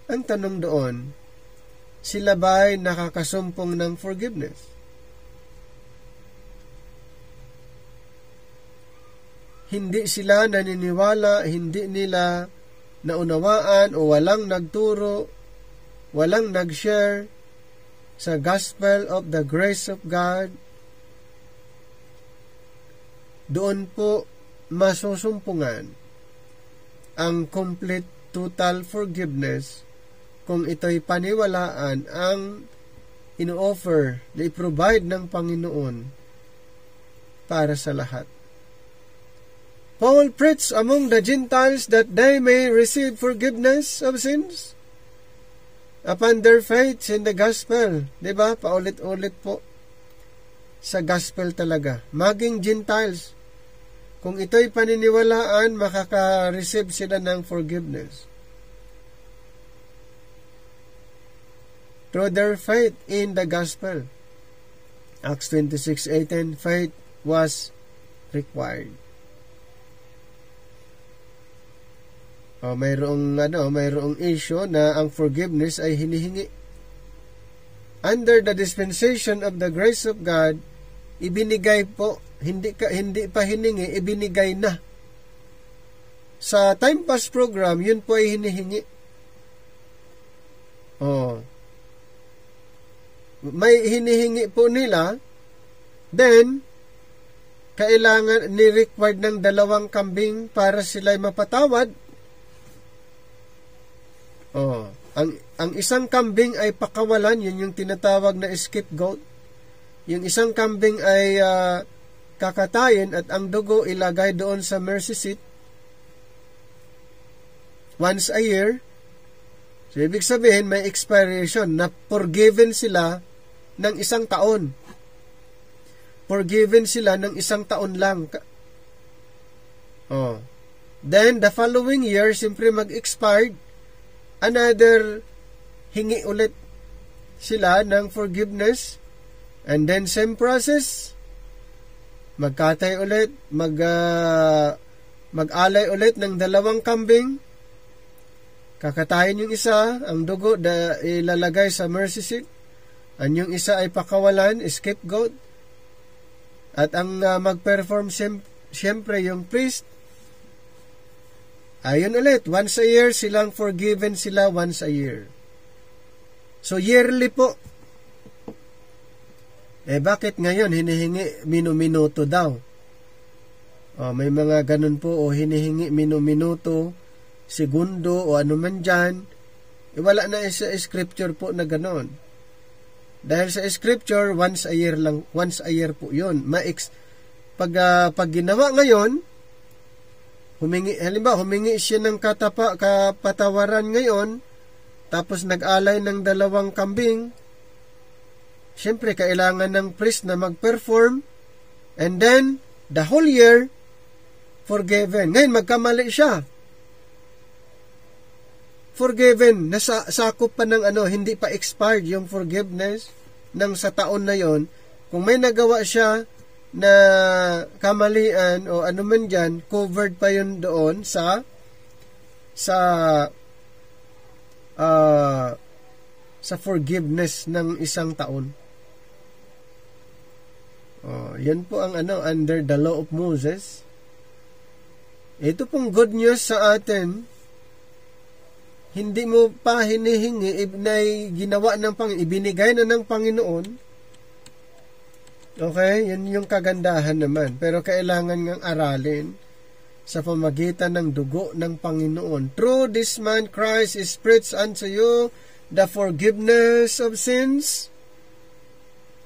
Ang tanong doon, sila ba'y nakakasumpong ng forgiveness? Hindi sila naniniwala, hindi nila naunawaan o walang nagturo, walang nag-share sa gospel of the grace of God. Doon po masusumpungan ang complete total forgiveness kung ito'y paniwalaan ang ino-offer na i-provide ng Panginoon para sa lahat. Paul preached among the Gentiles that they may receive forgiveness of sins upon their faith in the gospel. Diba? Paulit-ulit po sa gospel talaga. Maging Gentiles, kung ito'y paniniwalaan, makaka-receive sila ng forgiveness. Through their faith in the gospel. Acts 26:18, faith was required. Mayroong issue na ang forgiveness ay hinihingi. Under the dispensation of the grace of God, ibinigay po, hindi pa hiningi, ibinigay na. Sa Time Pass program, yun po ay hinihingi. May hinihingi po nila, then kailangan ni-required ng 2 kambing para sila'y mapatawad. Ang isang kambing ay pakawalan, yun yung tinatawag na scapegoat. Yung isang kambing ay kakatayin at ang dugo ilagay doon sa mercy seat once a year. So, ibig sabihin, may expiration na forgiven sila ng 1 taon. Forgiven sila ng 1 taon lang. Then, the following year, siyempre mag-expired, another hingi ulit sila ng forgiveness, and then same process, magkatay ulit, mag-alay ulit ng 2 kambing, kakatayin yung isa, ang dugo ilalagay sa mercy seat, ang yung isa ay pakawalan, scapegoat, at ang mag-perform siyempre yung priest. Ayun ulit, once a year silang forgiven sila once a year. So yearly po. Bakit ngayon hinihingi minuminuto daw? May mga ganun po, hinihingi minuminuto, segundo, o ano man dyan. Wala na sa scripture po na ganun. Dahil sa scripture, once a year po yun. Pag ginawa ngayon, humingi siya ng kapatawaran ngayon, tapos nag-alay ng 2 kambing, siyempre kailangan ng priest na mag-perform, and then, the whole year, forgiven. Ngayon, magkamali siya. Forgiven, nasakop pa ng hindi pa expired yung forgiveness ng sa taon na yon. Kung may nagawa siya na kamalian o ano man dyan, covered pa yun doon sa forgiveness ng 1 taon. Yan po ang under the law of Moses. Ito pong good news sa atin. Hindi mo pa hinihingi, ginawa ng ibinigay na ng Panginoon. Okay, yan yung kagandahan naman. Pero kailangan ngang aralin sa pamagitan ng dugo ng Panginoon. Through this man Christ is preached unto you the forgiveness of sins,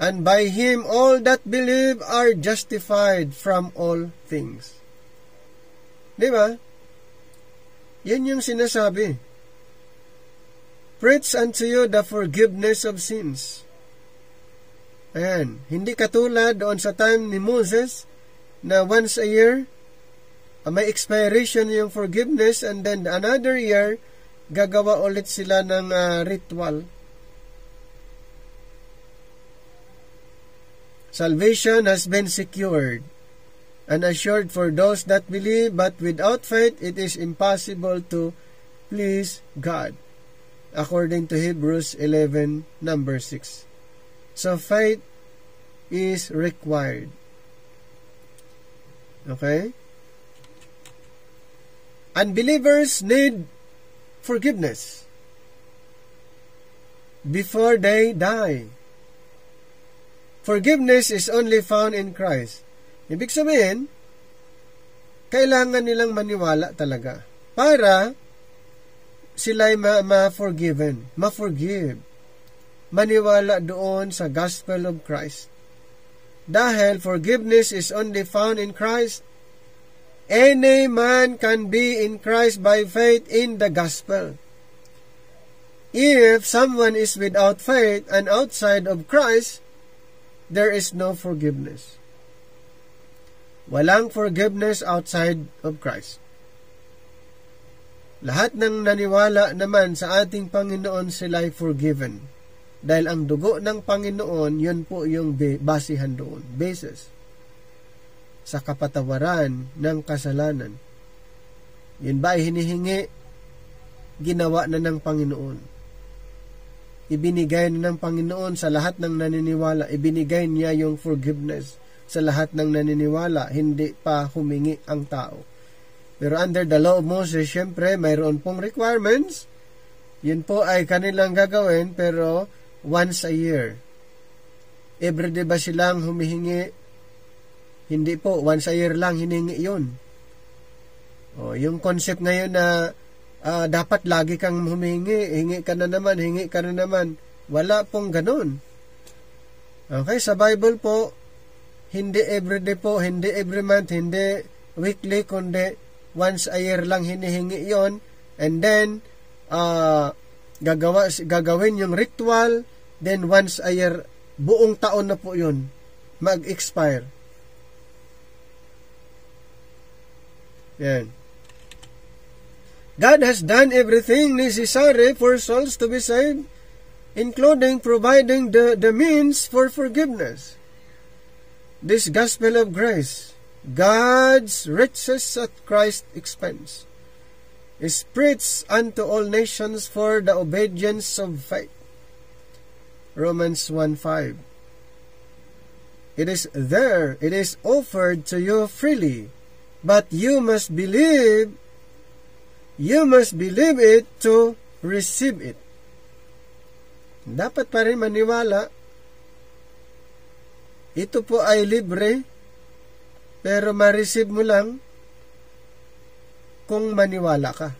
and by him all that believe are justified from all things. Di ba? Yan yung sinasabi. Preach unto you the forgiveness of sins. Ayan. Hindi katulad doon sa time ni Moses na once a year may expiration yung forgiveness, and then another year gagawa ulit sila ng ritual. Salvation has been secured and assured for those that believe, but without faith it is impossible to please God, according to Hebrews 11, number 6. So faith is required. Okay? Unbelievers need forgiveness before they die. Forgiveness is only found in Christ. Ibig sabihin, kailangan nilang maniwala talaga para sila'y ma-forgive. Maniwala doon sa gospel of Christ. Dahil forgiveness is only found in Christ, any man can be in Christ by faith in the gospel. If someone is without faith and outside of Christ, there is no forgiveness. Walang forgiveness outside of Christ. Lahat ng naniwala naman sa ating Panginoon sila'y forgiven. Dahil ang dugo ng Panginoon, yun po yung basihan doon, basis sa kapatawaran ng kasalanan. Yun ba ay hinihingi? Ginawa na ng Panginoon. Ibinigay na ng Panginoon sa lahat ng naniniwala. Ibinigay niya yung forgiveness sa lahat ng naniniwala. Hindi pa humingi ang tao. Pero under the law of Moses, syempre, mayroon pong requirements. Yun po ay kanilang gagawin, pero once a year. Everyday ba silang humihingi? Hindi po, once a year lang hiningi yun. Yung concept ngayon na dapat lagi kang humingi, hingi ka na naman. Wala pong ganun. Okay, sa Bible po, hindi everyday po, hindi every month, hindi weekly, kundi once a year lang hinihingi yon. And then, gagawin yung ritual, then once a year, buong taon na po yun, mag-expire. Yan. God has done everything necessary for souls to be saved, including providing the means for forgiveness. This gospel of grace, God's riches at Christ's expense, is preached unto all nations for the obedience of faith. Romans 1:5. It is there, it is offered to you freely, but you must believe it to receive it. Dapat pa rin maniwala. Ito po ay libre, pero ma-receive mo lang kung maniwala ka.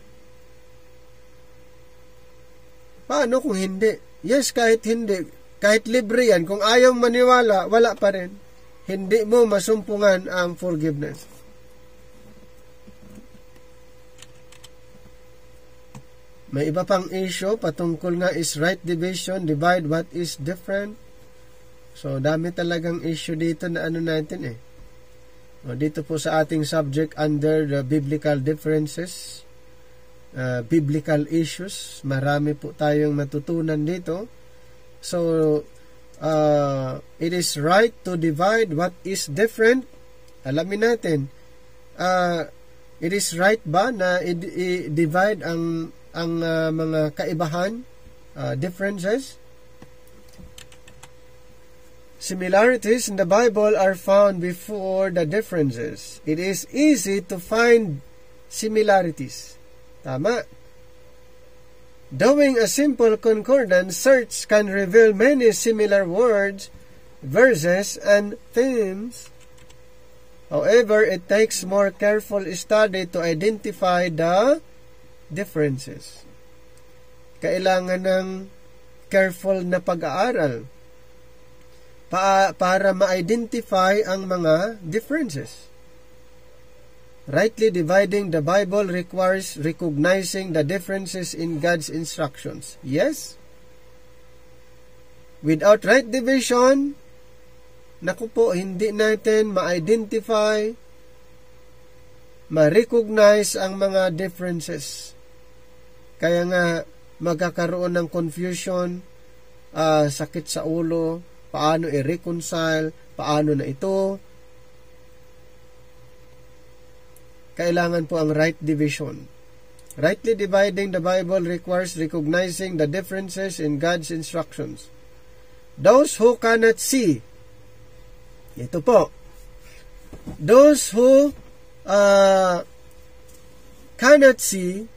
Paano kung hindi? Yes, kahit hindi. Kahit libre yan. Kung ayaw maniwala, wala pa rin. Hindi mo masumpungan ang forgiveness. May iba pang issue patungkol nga is right division, divide what is different. So, dami talagang issue dito na natin eh. Dito po sa ating subject under the biblical differences, biblical issues, marami po tayong matutunan dito. So, it is right to divide what is different. Alamin natin, it is right ba na i-divide ang mga kaibahan, differences? Similarities in the Bible are found before the differences. It is easy to find similarities. Tama. Doing a simple concordance search can reveal many similar words, verses, and themes. However, it takes more careful study to identify the differences. Kailangan ng careful na pag-aaral para ma-identify ang mga differences. Rightly dividing the Bible requires recognizing the differences in God's instructions. Yes? Without right division, naku po, hindi natin ma-identify, ma-recognize ang mga differences. Kaya nga, magkakaroon ng confusion, sakit sa ulo, paano i-reconcile, paano na ito. Kailangan po ang right division. Rightly dividing the Bible requires recognizing the differences in God's instructions. Those who cannot see, ito po, those who cannot see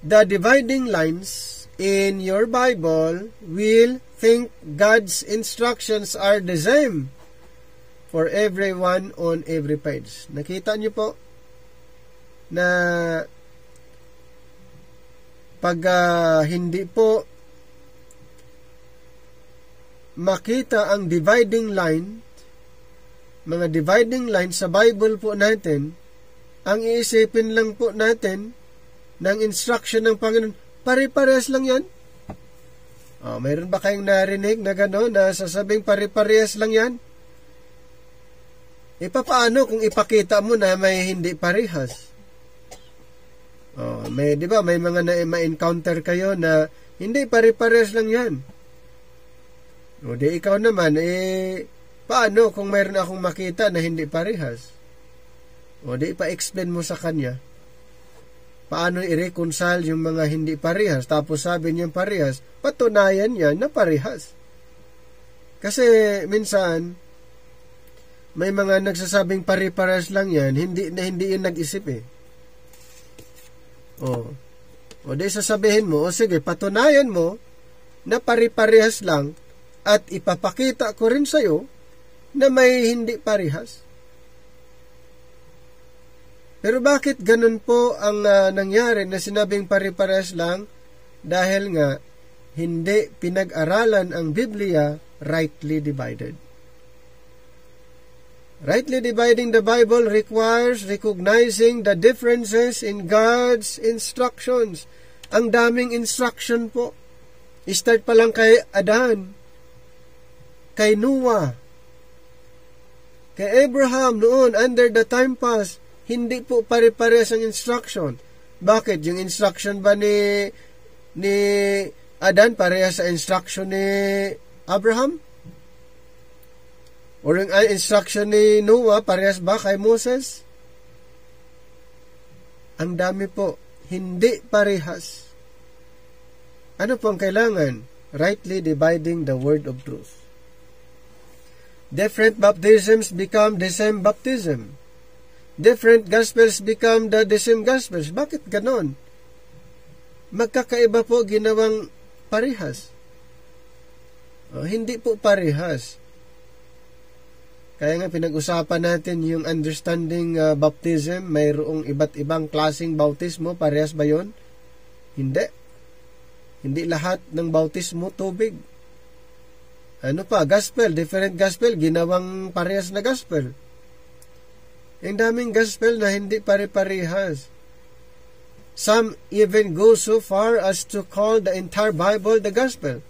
the dividing lines in your Bible will think God's instructions are the same for everyone on every page. Nakita niyo po na pag hindi po makita ang dividing line, mga dividing line sa Bible po natin, ang iisipin lang po natin ng instruction ng Panginoon, pare-parehas lang yan. Mayroon ba kayong narinig na gano'n, na sasabing pare-parehas lang yan? Paano kung ipakita mo na may hindi parehas? Di ba, may mga ma-encounter kayo na hindi pare-parehas lang yan. Di ikaw naman, paano kung mayroon akong makita na hindi parehas? Di pa-explain mo sa kanya. Paano i-reconcile yung mga hindi parehas? Tapos sabi niyang parehas, patunayan yan na parehas. Kasi minsan, may mga nagsasabing pare-parehas lang yan, hindi yun nag-isip eh. Di sasabihin mo, sige, patunayan mo na pare-parehas lang at ipapakita ko rin sa'yo na may hindi parehas. Pero bakit ganun po ang nangyari na sinabing pare-parehas lang? Dahil nga, hindi pinag-aralan ang Biblia rightly divided. Rightly dividing the Bible requires recognizing the differences in God's instructions. Ang daming instruction po. Start pa lang kay Adan, kay Noah, kay Abraham noon under the time pass, hindi po pare-parehas ang instruction. Bakit? Yung instruction ba ni Adan parehas sa instruction ni Abraham? O yung instruction ni Noah, parehas ba kay Moses? Ang dami po. Hindi parehas. Ano po ang kailangan? Rightly dividing the word of truth. Different baptisms become the same baptism. Different gospels become the same gospels. Bakit ganon? Magkakaiba po ginawang parehas. Hindi po parehas. Kaya nga pinag-usapan natin yung understanding baptism, mayroong iba't ibang klaseng bautismo, parehas ba yun? Hindi. Hindi lahat ng bautismo tubig. Ano pa? Gospel, different gospel, ginawang parehas na gospel. Yung daming gospel na hindi pare-parehas. Some even go so far as to call the entire Bible the gospel.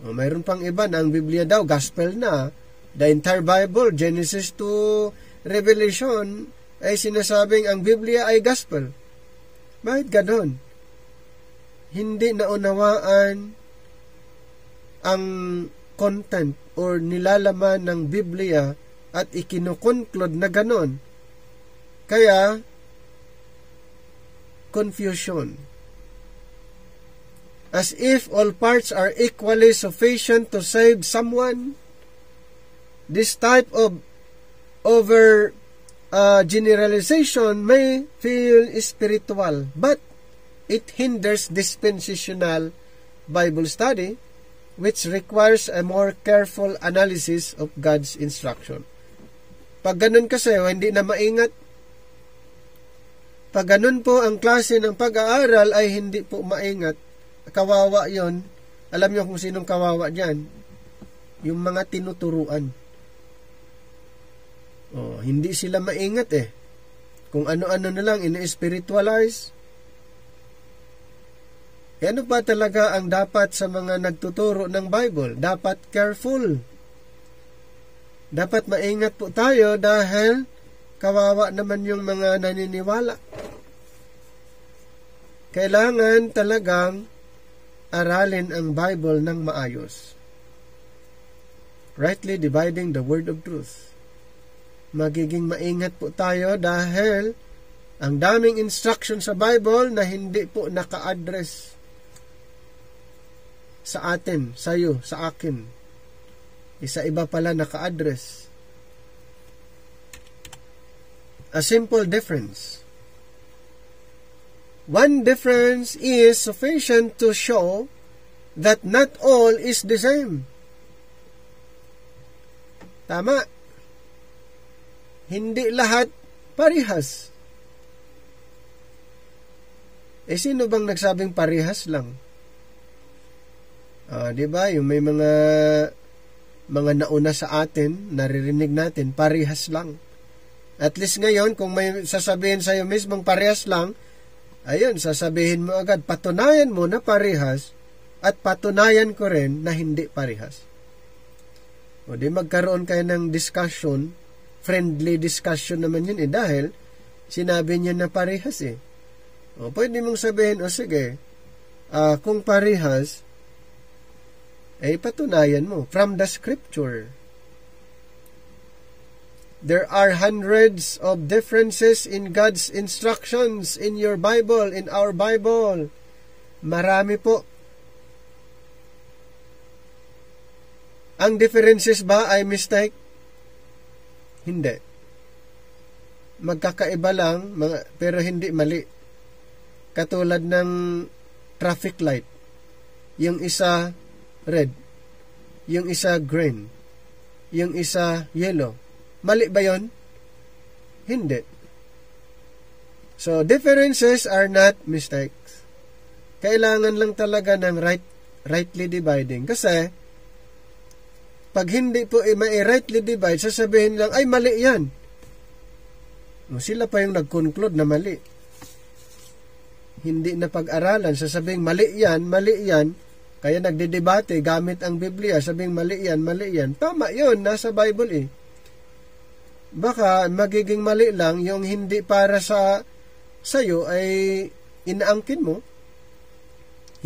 Mayroon pang iba na ang Biblia daw, gospel na. The entire Bible, Genesis to Revelation, ay sinasabing ang Biblia ay gospel. Bakit ganon? Hindi naunawaan ang content or nilalaman ng Biblia at ikinukonklud na ganon. Kaya, confusion. As if all parts are equally sufficient to save someone. This type of generalization may feel spiritual, but it hinders dispensational Bible study, which requires a more careful analysis of God's instruction. Pag ganun kasi, hindi na maingat. Pag ganun po ang klase ng pag-aaral ay hindi po maingat. Kawawa yon. Alam niyo kung sinong kawawa dyan? Yung mga tinuturuan. Hindi sila maingat eh. Kung ano-ano na lang ini-spiritualize. Ano pa talaga ang dapat sa mga nagtuturo ng Bible? Dapat careful. Dapat maingat po tayo dahil kawawa naman yung mga naniniwala. Kailangan talagang aralin ang Bible ng maayos. rightly dividing the word of truth. Magiging maingat po tayo dahil ang daming instruction sa Bible na hindi po naka-address sa atin, sa'yo, sa akin. Isa iba pala naka-address. A simple difference. One difference is sufficient to show that not all is the same. Tama. Hindi lahat parehas. Sino bang nagsabing parehas lang? Di ba? Yung may mga nauna sa atin, naririnig natin, parehas lang. At least ngayon, kung may sasabihin sa'yo mismong parehas lang, ayun, sasabihin mo agad, patunayan mo na parehas, at patunayan ko rin na hindi parehas. O di magkaroon kayo ng discussion, friendly discussion naman yun dahil sinabi niya na parehas O pwede mong sabihin, sige, kung parehas, patunayan mo from the scripture. There are hundreds of differences in God's instructions in your Bible, in our Bible. Marami po. Ang differences ba ay mistake? Hindi. Magkakaiba lang, pero hindi mali. Katulad ng traffic light. Yung isa red, yung isa green, yung isa yellow. Mali ba yun? Hindi. So, differences are not mistakes. Kailangan lang talaga ng rightly dividing. Kasi, pag hindi po mai-rightly divide, sasabihin lang, ay mali yan. Sila pa yung nag-conclude na mali. Hindi na pag-aralan, sasabing mali yan, kaya nagdidebate gamit ang Biblia, sabing mali yan. Tama yun, nasa Bible Baka magiging mali lang yung hindi para sa'yo ay inaangkin mo.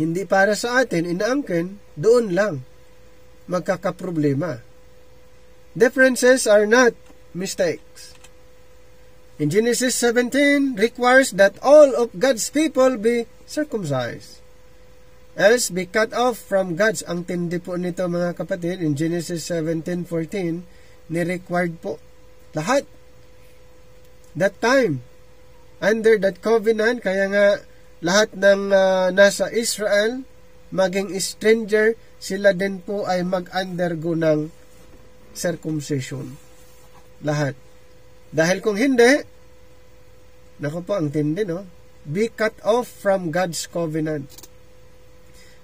Hindi para sa atin, inaangkin, doon lang magkakaproblema. Differences are not mistakes. In Genesis 17 requires that all of God's people be circumcised, else be cut off from God's. Ang tindi po nito mga kapatid, in Genesis 17:14, ni-required po lahat. That time, under that covenant, kaya nga lahat ng nasa Israel, maging stranger, sila din po ay mag-undergo ng circumcision. Lahat. Dahil kung hindi, naku po, ang tindi, no? Be cut off from God's covenant.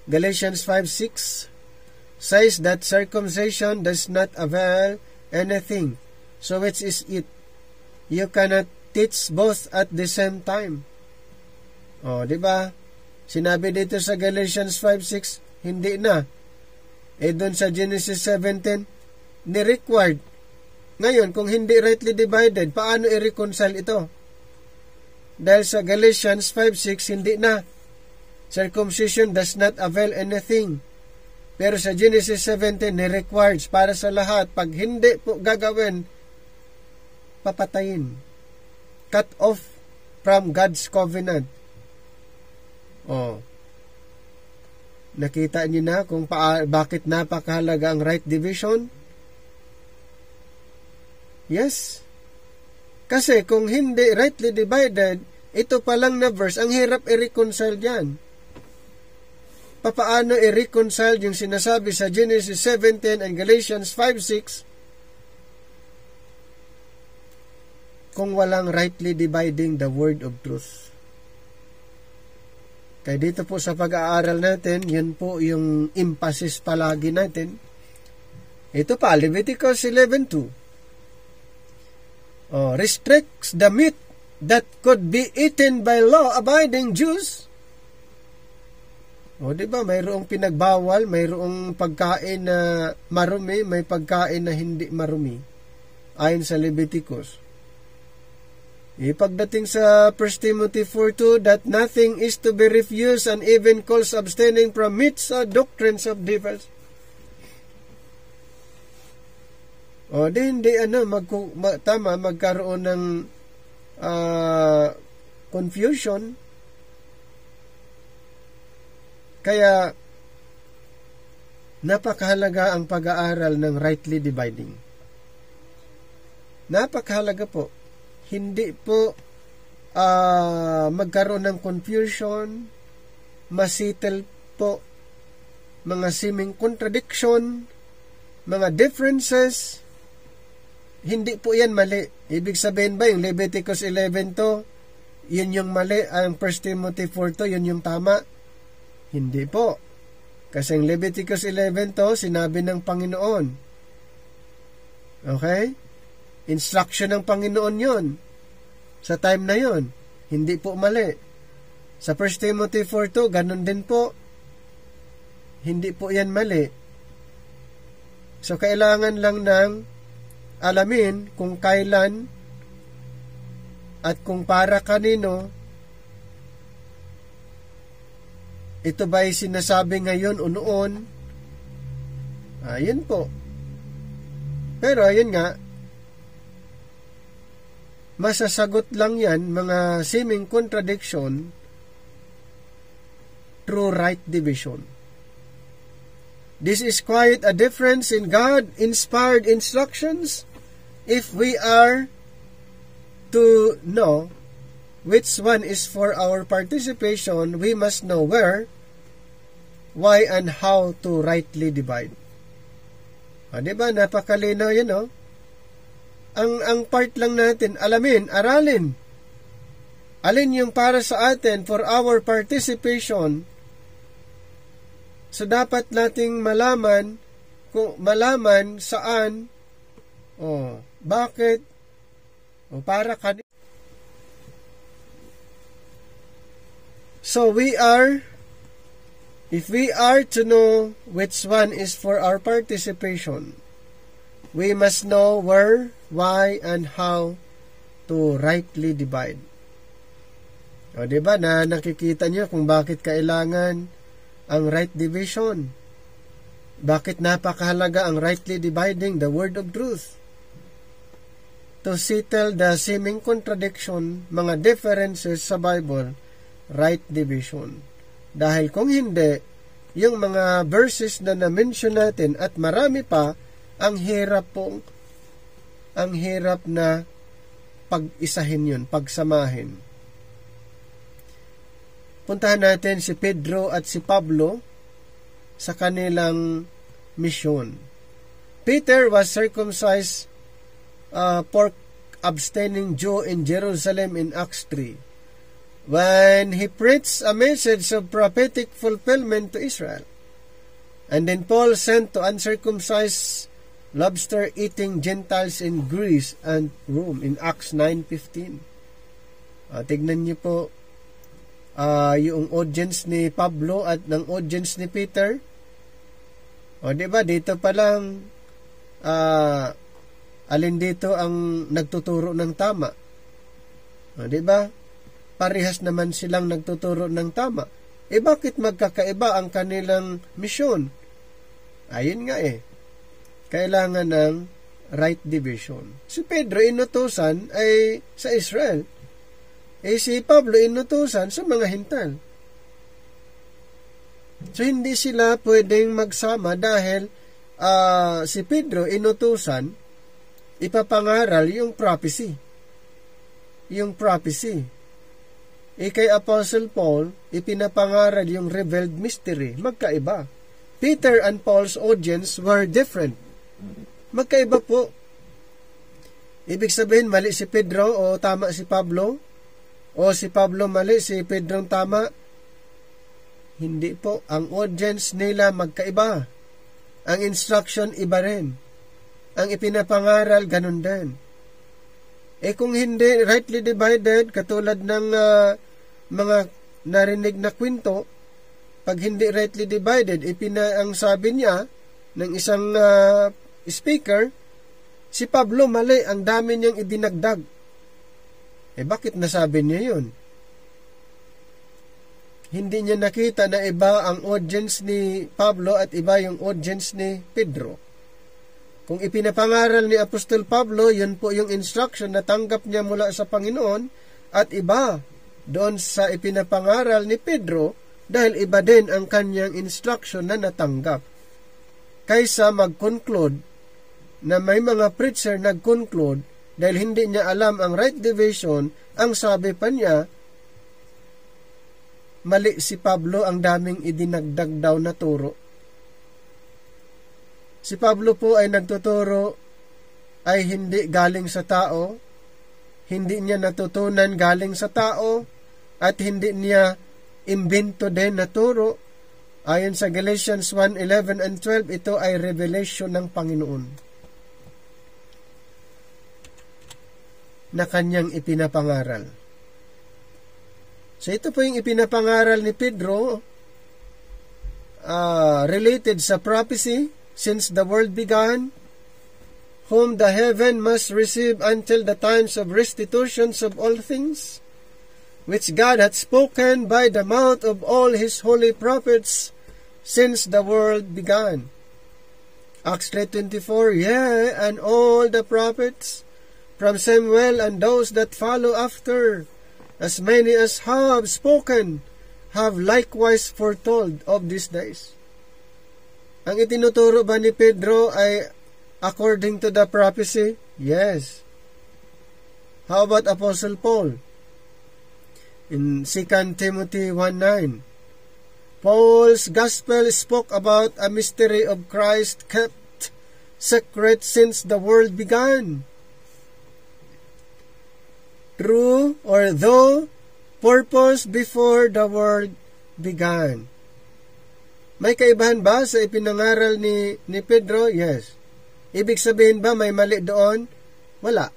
Galatians 5:6 says that circumcision does not avail anything. So which is it? You cannot teach both at the same time. Di ba? Sinabi dito sa Galatians 5:6, hindi na. Doon sa Genesis 17, ni-required. Ngayon, kung hindi rightly divided, paano i-reconcile ito? Dahil sa Galatians 5:6, hindi na. Circumcision does not avail anything. Pero sa Genesis 17, ni-required para sa lahat. Pag hindi po gagawin, papatayin. Cut off from God's covenant. Nakita niyo na kung bakit napakahalaga ang right division? Yes. Kasi kung hindi rightly divided, ito pa lang na verse, ang hirap i-reconcile yan. Papaano i-reconcile yung sinasabi sa Genesis 17 and Galatians 5:6 kung walang rightly dividing the word of truth? Kaya dito po sa pag-aaral natin, yun po yung emphasis palagi natin. Ito pa, Leviticus 11:2. Restricts the meat that could be eaten by law-abiding Jews. Diba, mayroong pinagbawal, mayroong pagkain na marumi, may pagkain na hindi marumi. Ayon sa Leviticus. Pagdating sa 1 Timothy 4:2, that nothing is to be refused and even calls abstaining from meats or doctrines of devils. O hindi magkaroon ng confusion. Kaya napakahalaga ang pag-aaral ng rightly dividing. Napakahalaga po. Hindi po magkaroon ng confusion, masitel po mga seeming contradiction, mga differences. Hindi po yan mali. Ibig sabihin ba yung Leviticus 11 to, yun yung mali, ang 1 Timothy 4 to, yun yung tama? Hindi po. Kasi ang Leviticus 11 to, sinabi ng Panginoon. Okay? Instruction ng Panginoon yun. Sa time na yun. Hindi po mali. Sa 1 Timothy 4 to, ganun din po. Hindi po yan mali. So, kailangan lang ng alamin kung kailan at kung para kanino ito ba'y sinasabi ngayon o noon. Ayun po. Pero ayun nga, masasagot lang yan, mga seeming contradiction, through right division. This is quite a difference in God-inspired instructions. If we are to know which one is for our participation, we must know where, why, and how to rightly divide. Diba? Napakalinaw yun, no? Ang part lang natin, aralin. Alin yung para sa atin for our participation. So, dapat nating malaman saan, bakit, para kanino. So, if we are to know which one is for our participation, we must know where, why, and how to rightly divide. O, diba na nakikita nyo kung bakit kailangan ang right division? Bakit napakahalaga ang rightly dividing the word of truth? To settle the seeming contradiction, mga differences sa Bible, right division. Dahil kung hindi, yung mga verses na na-mention natin at marami pa, ang hirap na pag-isahin yun, pagsamahin. Puntahan natin si Pedro at si Pablo sa kanilang misyon. Peter was circumcised pork abstaining Jew in Jerusalem in Acts 3 when he preached a message of prophetic fulfillment to Israel. And then Paul sent to uncircumcised lobster-eating Gentiles in Greece and Rome in Acts 9:15. Tignan niyo po yung audience ni Pablo at ng audience ni Peter. Diba, dito pa lang alin dito ang nagtuturo ng tama? Diba? Parehas naman silang nagtuturo ng tama. Bakit magkakaiba ang kanilang misyon? Ayun nga kailangan ng right division. Si Pedro inutusan ay sa Israel. Si Pablo inutusan sa mga hintal. So, hindi sila pwedeng magsama dahil si Pedro inutusan, ipapangaral yung prophecy. Yung prophecy. Kay Apostle Paul, ipinapangaral yung revealed mystery. Magkaiba. Peter and Paul's audience were different. Magkaiba po. Ibig sabihin, mali si Pedro o tama si Pablo? O si Pablo mali, si Pedro tama? Hindi po. Ang audience nila magkaiba. Ang instruction iba rin. Ang ipinapangaral, ganun din. Kung hindi rightly divided, katulad ng mga narinig na kwento, pag hindi rightly divided, ang sabi niya ng isang speaker, si Pablo mali, ang dami niyang idinagdag. Bakit nasabi niya yun? Hindi niya nakita na iba ang audience ni Pablo at iba yung audience ni Pedro. Kung ipinapangaral ni Apostol Pablo, yun po yung instruction na tanggap niya mula sa Panginoon, at iba doon sa ipinapangaral ni Pedro, dahil iba din ang kanyang instruction na natanggap. Kaysa mag-conclude na may mga preacher nag-conclude dahil hindi niya alam ang right division, ang sabi pa niya, mali si Pablo, ang daming idinagdag daw na turo. Si Pablo po ay nagtuturo ay hindi galing sa tao, hindi niya natutunan galing sa tao, at hindi niya imbento din na turo. Ayon sa Galatians 1:11 and 12, ito ay revelation ng Panginoon na kanyang ipinapangaral. So ito po yung ipinapangaral ni Pedro, related sa prophecy, since the world began, whom the heaven must receive until the times of restitutions of all things, which God hath spoken by the mouth of all his holy prophets since the world began. Acts 3:24, yea, and all the prophets, from Samuel and those that follow after, as many as have spoken, have likewise foretold of these days. Ang itinuturo ba ni Pedro ay according to the prophecy? Yes. How about Apostle Paul? In 2 Timothy 1:9, Paul's gospel spoke about a mystery of Christ kept secret since the world began. True, or though, purpose before the world began. May kaibahan ba sa ipinangaral ni Pedro? Yes. Ibig sabihin ba may mali doon? Wala.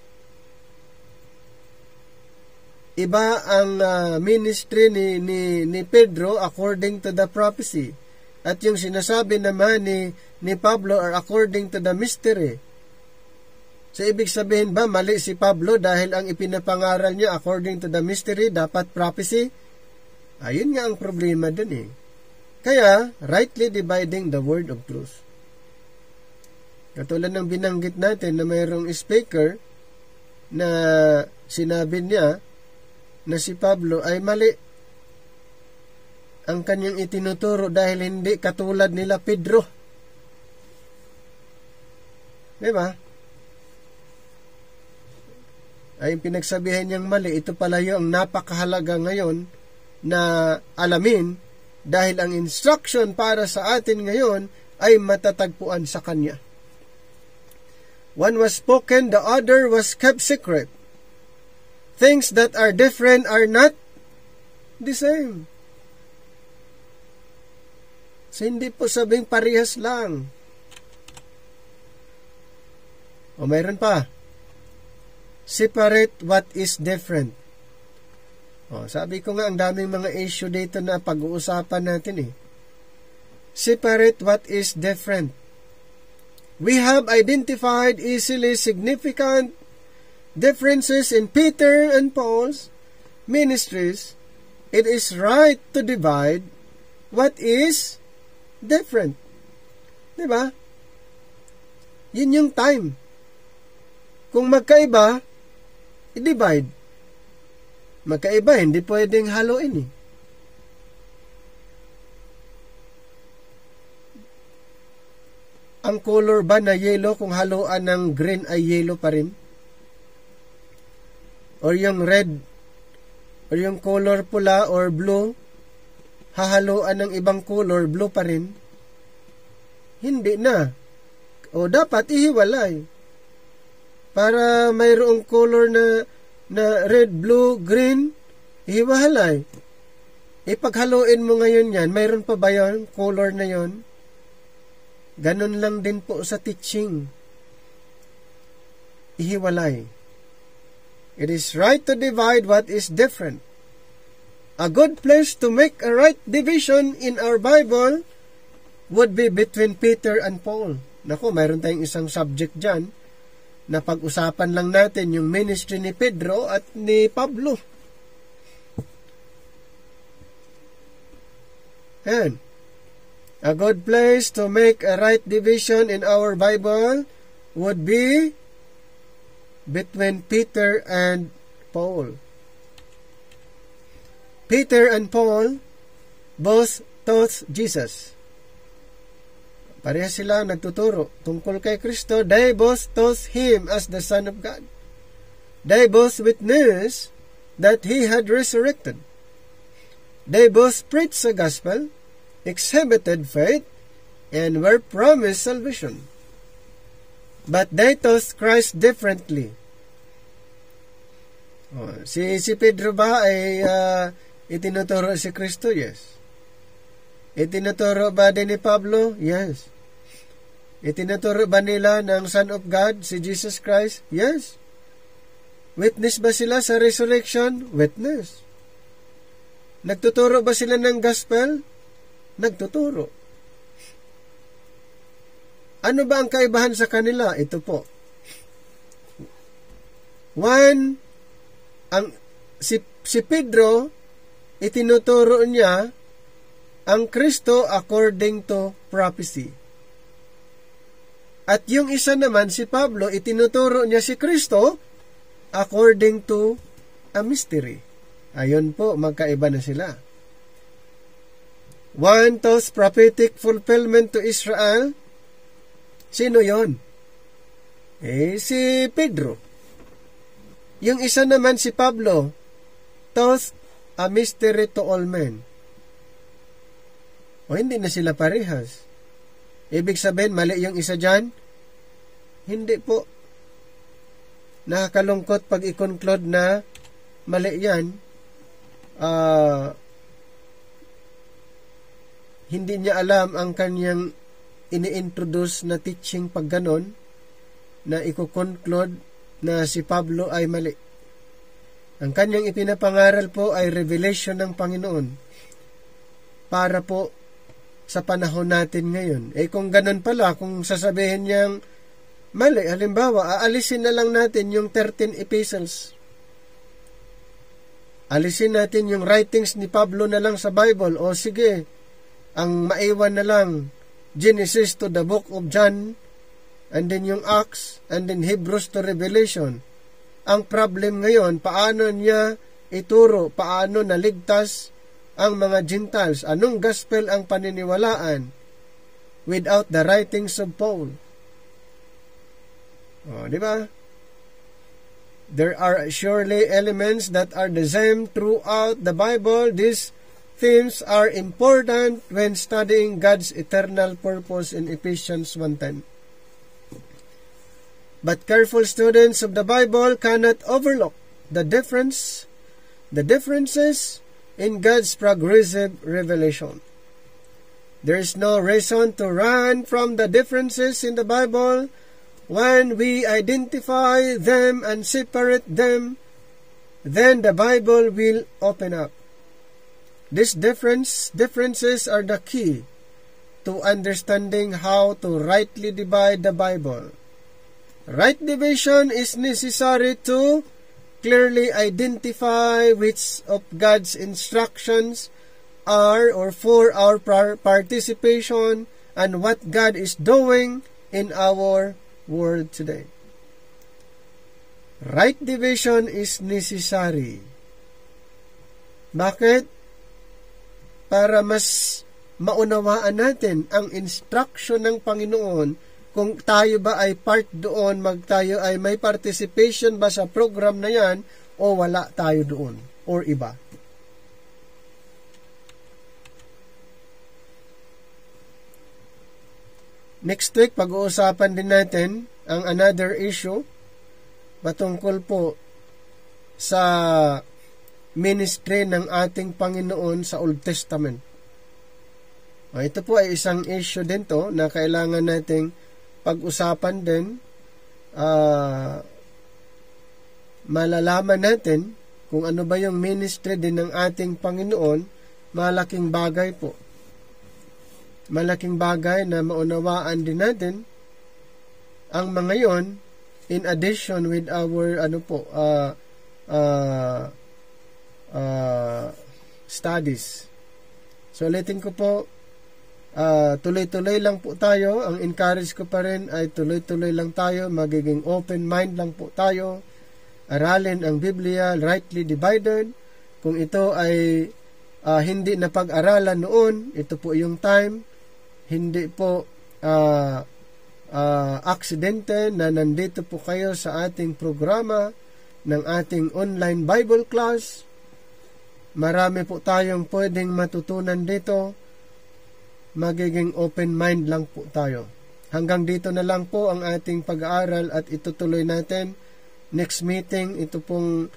Iba ang ministry ni Pedro according to the prophecy. At yung sinasabi naman ni Pablo are according to the mystery. So ibig sabihin ba mali si Pablo dahil ang ipinapangaral niya according to the mystery dapat prophecy? Ayun nga ang problema dun eh. Kaya, rightly dividing the word of truth. Katulad ng binanggit natin na mayroong speaker na sinabi niya na si Pablo ay mali ang kanyang itinuturo dahil hindi katulad nila Pedro. Diba? Ay pinagsabihan niyang mali, ito pala yung napakahalaga ngayon na alamin dahil ang instruction para sa atin ngayon ay matatagpuan sa Kanya. One was spoken, the other was kept secret. Things that are different are not the same. So, hindi po sabing parehas lang. O mayroon pa. Separate what is different. O, sabi ko nga, ang daming mga issue dito na pag-uusapan natin eh. Separate what is different. We have identified easily significant differences in Peter and Paul's ministries. It is right to divide what is different. Diba? Yun yung time. Kung magkaiba, i-divide. Magkaiba, hindi pwedeng haluin eh. Ang color ba na yellow, kung haluan ng green ay yellow pa rin? Or yung red, or yung color pula or blue, hahaluan ng ibang color, blue pa rin? Hindi na. O dapat ihiwalay. Para mayroong color na red, blue, green, ihiwalay. Ipaghaluin mo ngayon yan, mayroon pa ba yun, color na yon? Ganon lang din po sa teaching. Ihiwalay. It is right to divide what is different. A good place to make a right division in our Bible would be between Peter and Paul. Naku, mayroon tayong isang subject dyan na pag-usapan lang natin yung ministry ni Pedro at ni Pablo. And a good place to make a right division in our Bible would be between Peter and Paul. Peter and Paul both taught Jesus. Pareha sila nagtuturo tungkol kay Kristo. They both taught Him as the Son of God. They both witnessed that He had resurrected. They both preached the gospel, exhibited faith, and were promised salvation. But they taught Christ differently. Si Pedro ba ay itinuturo si Kristo? Yes. Itinuturo ba din ni Pablo? Yes. Itinuturo ba nila ng Son of God, si Jesus Christ? Yes. Witness ba sila sa resurrection? Witness. Nagtuturo ba sila ng gospel? Nagtuturo. Ano ba ang kaibahan sa kanila? Ito po. One, si Pedro, itinuturo niya ang Kristo according to prophecy. At yung isa naman, si Pablo, itinuturo niya si Kristo according to a mystery. Ayon po, magkaiba na sila. One taught prophetic fulfillment to Israel. Sino yon? Si Pedro. Yung isa naman si Pablo, taught a mystery to all men. Hindi na sila parehas. Ibig sabihin, mali yung isa dyan? Hindi po. Nakakalungkot pag i-conclude na mali yan. Hindi niya alam ang kanyang ini-introduce na teaching pag ganon, na i-conclude na si Pablo ay mali. Ang kanyang ipinapangaral po ay revelation ng Panginoon para po sa panahon natin ngayon. Kung ganon pala, kung sasabihin niyang mali, halimbawa, aalisin na lang natin yung 13 epistles. Alisin natin yung writings ni Pablo na lang sa Bible. O sige, ang maiwan na lang Genesis to the book of John, and then yung Acts, and then Hebrews to Revelation. Ang problem ngayon, paano niya ituro, paano naligtas ang mga Gentiles, anong gospel ang paniniwalaan without the writings of Paul. Di ba? There are surely elements that are the same throughout the Bible. These themes are important when studying God's eternal purpose in Ephesians 1:10. But careful students of the Bible cannot overlook the differences in God's progressive revelation. There is no reason to run from the differences in the Bible. When we identify them and separate them, then the Bible will open up. These differences are the key to understanding how to rightly divide the Bible. Right division is necessary to clearly identify which of God's instructions are or for our participation and what God is doing in our world today. Right division is necessary. Bakit? Para mas maunawaan natin ang instruction ng Panginoon, kung tayo ba ay part doon, tayo ay may participation ba sa program na yan, o wala tayo doon, or iba. Next week, pag-uusapan din natin ang another issue patungkol po sa ministry ng ating Panginoon sa Old Testament. Ito po ay isang issue din to na kailangan nating pag-usapan din. Malalaman natin kung ano ba yung ministry din ng ating Panginoon. Malaking bagay po. Malaking bagay na maunawaan din natin ang mga yon, in addition with our studies. So ulitin ko po, tuloy-tuloy lang po tayo. Ang encourage ko pa rin ay tuloy-tuloy lang tayo, magiging open mind lang po tayo, aralin ang Biblia, rightly divided. Kung ito ay hindi na pag-aralan noon, ito po yung time. Hindi po aksidente na nandito po kayo sa ating programa ng ating online Bible class. Marami po tayong pwedeng matutunan dito. Magiging open mind lang po tayo. Hanggang dito na lang po ang ating pag-aaral at itutuloy natin. Next meeting, ito pong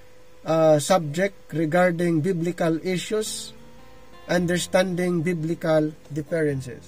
subject regarding biblical issues, understanding biblical differences.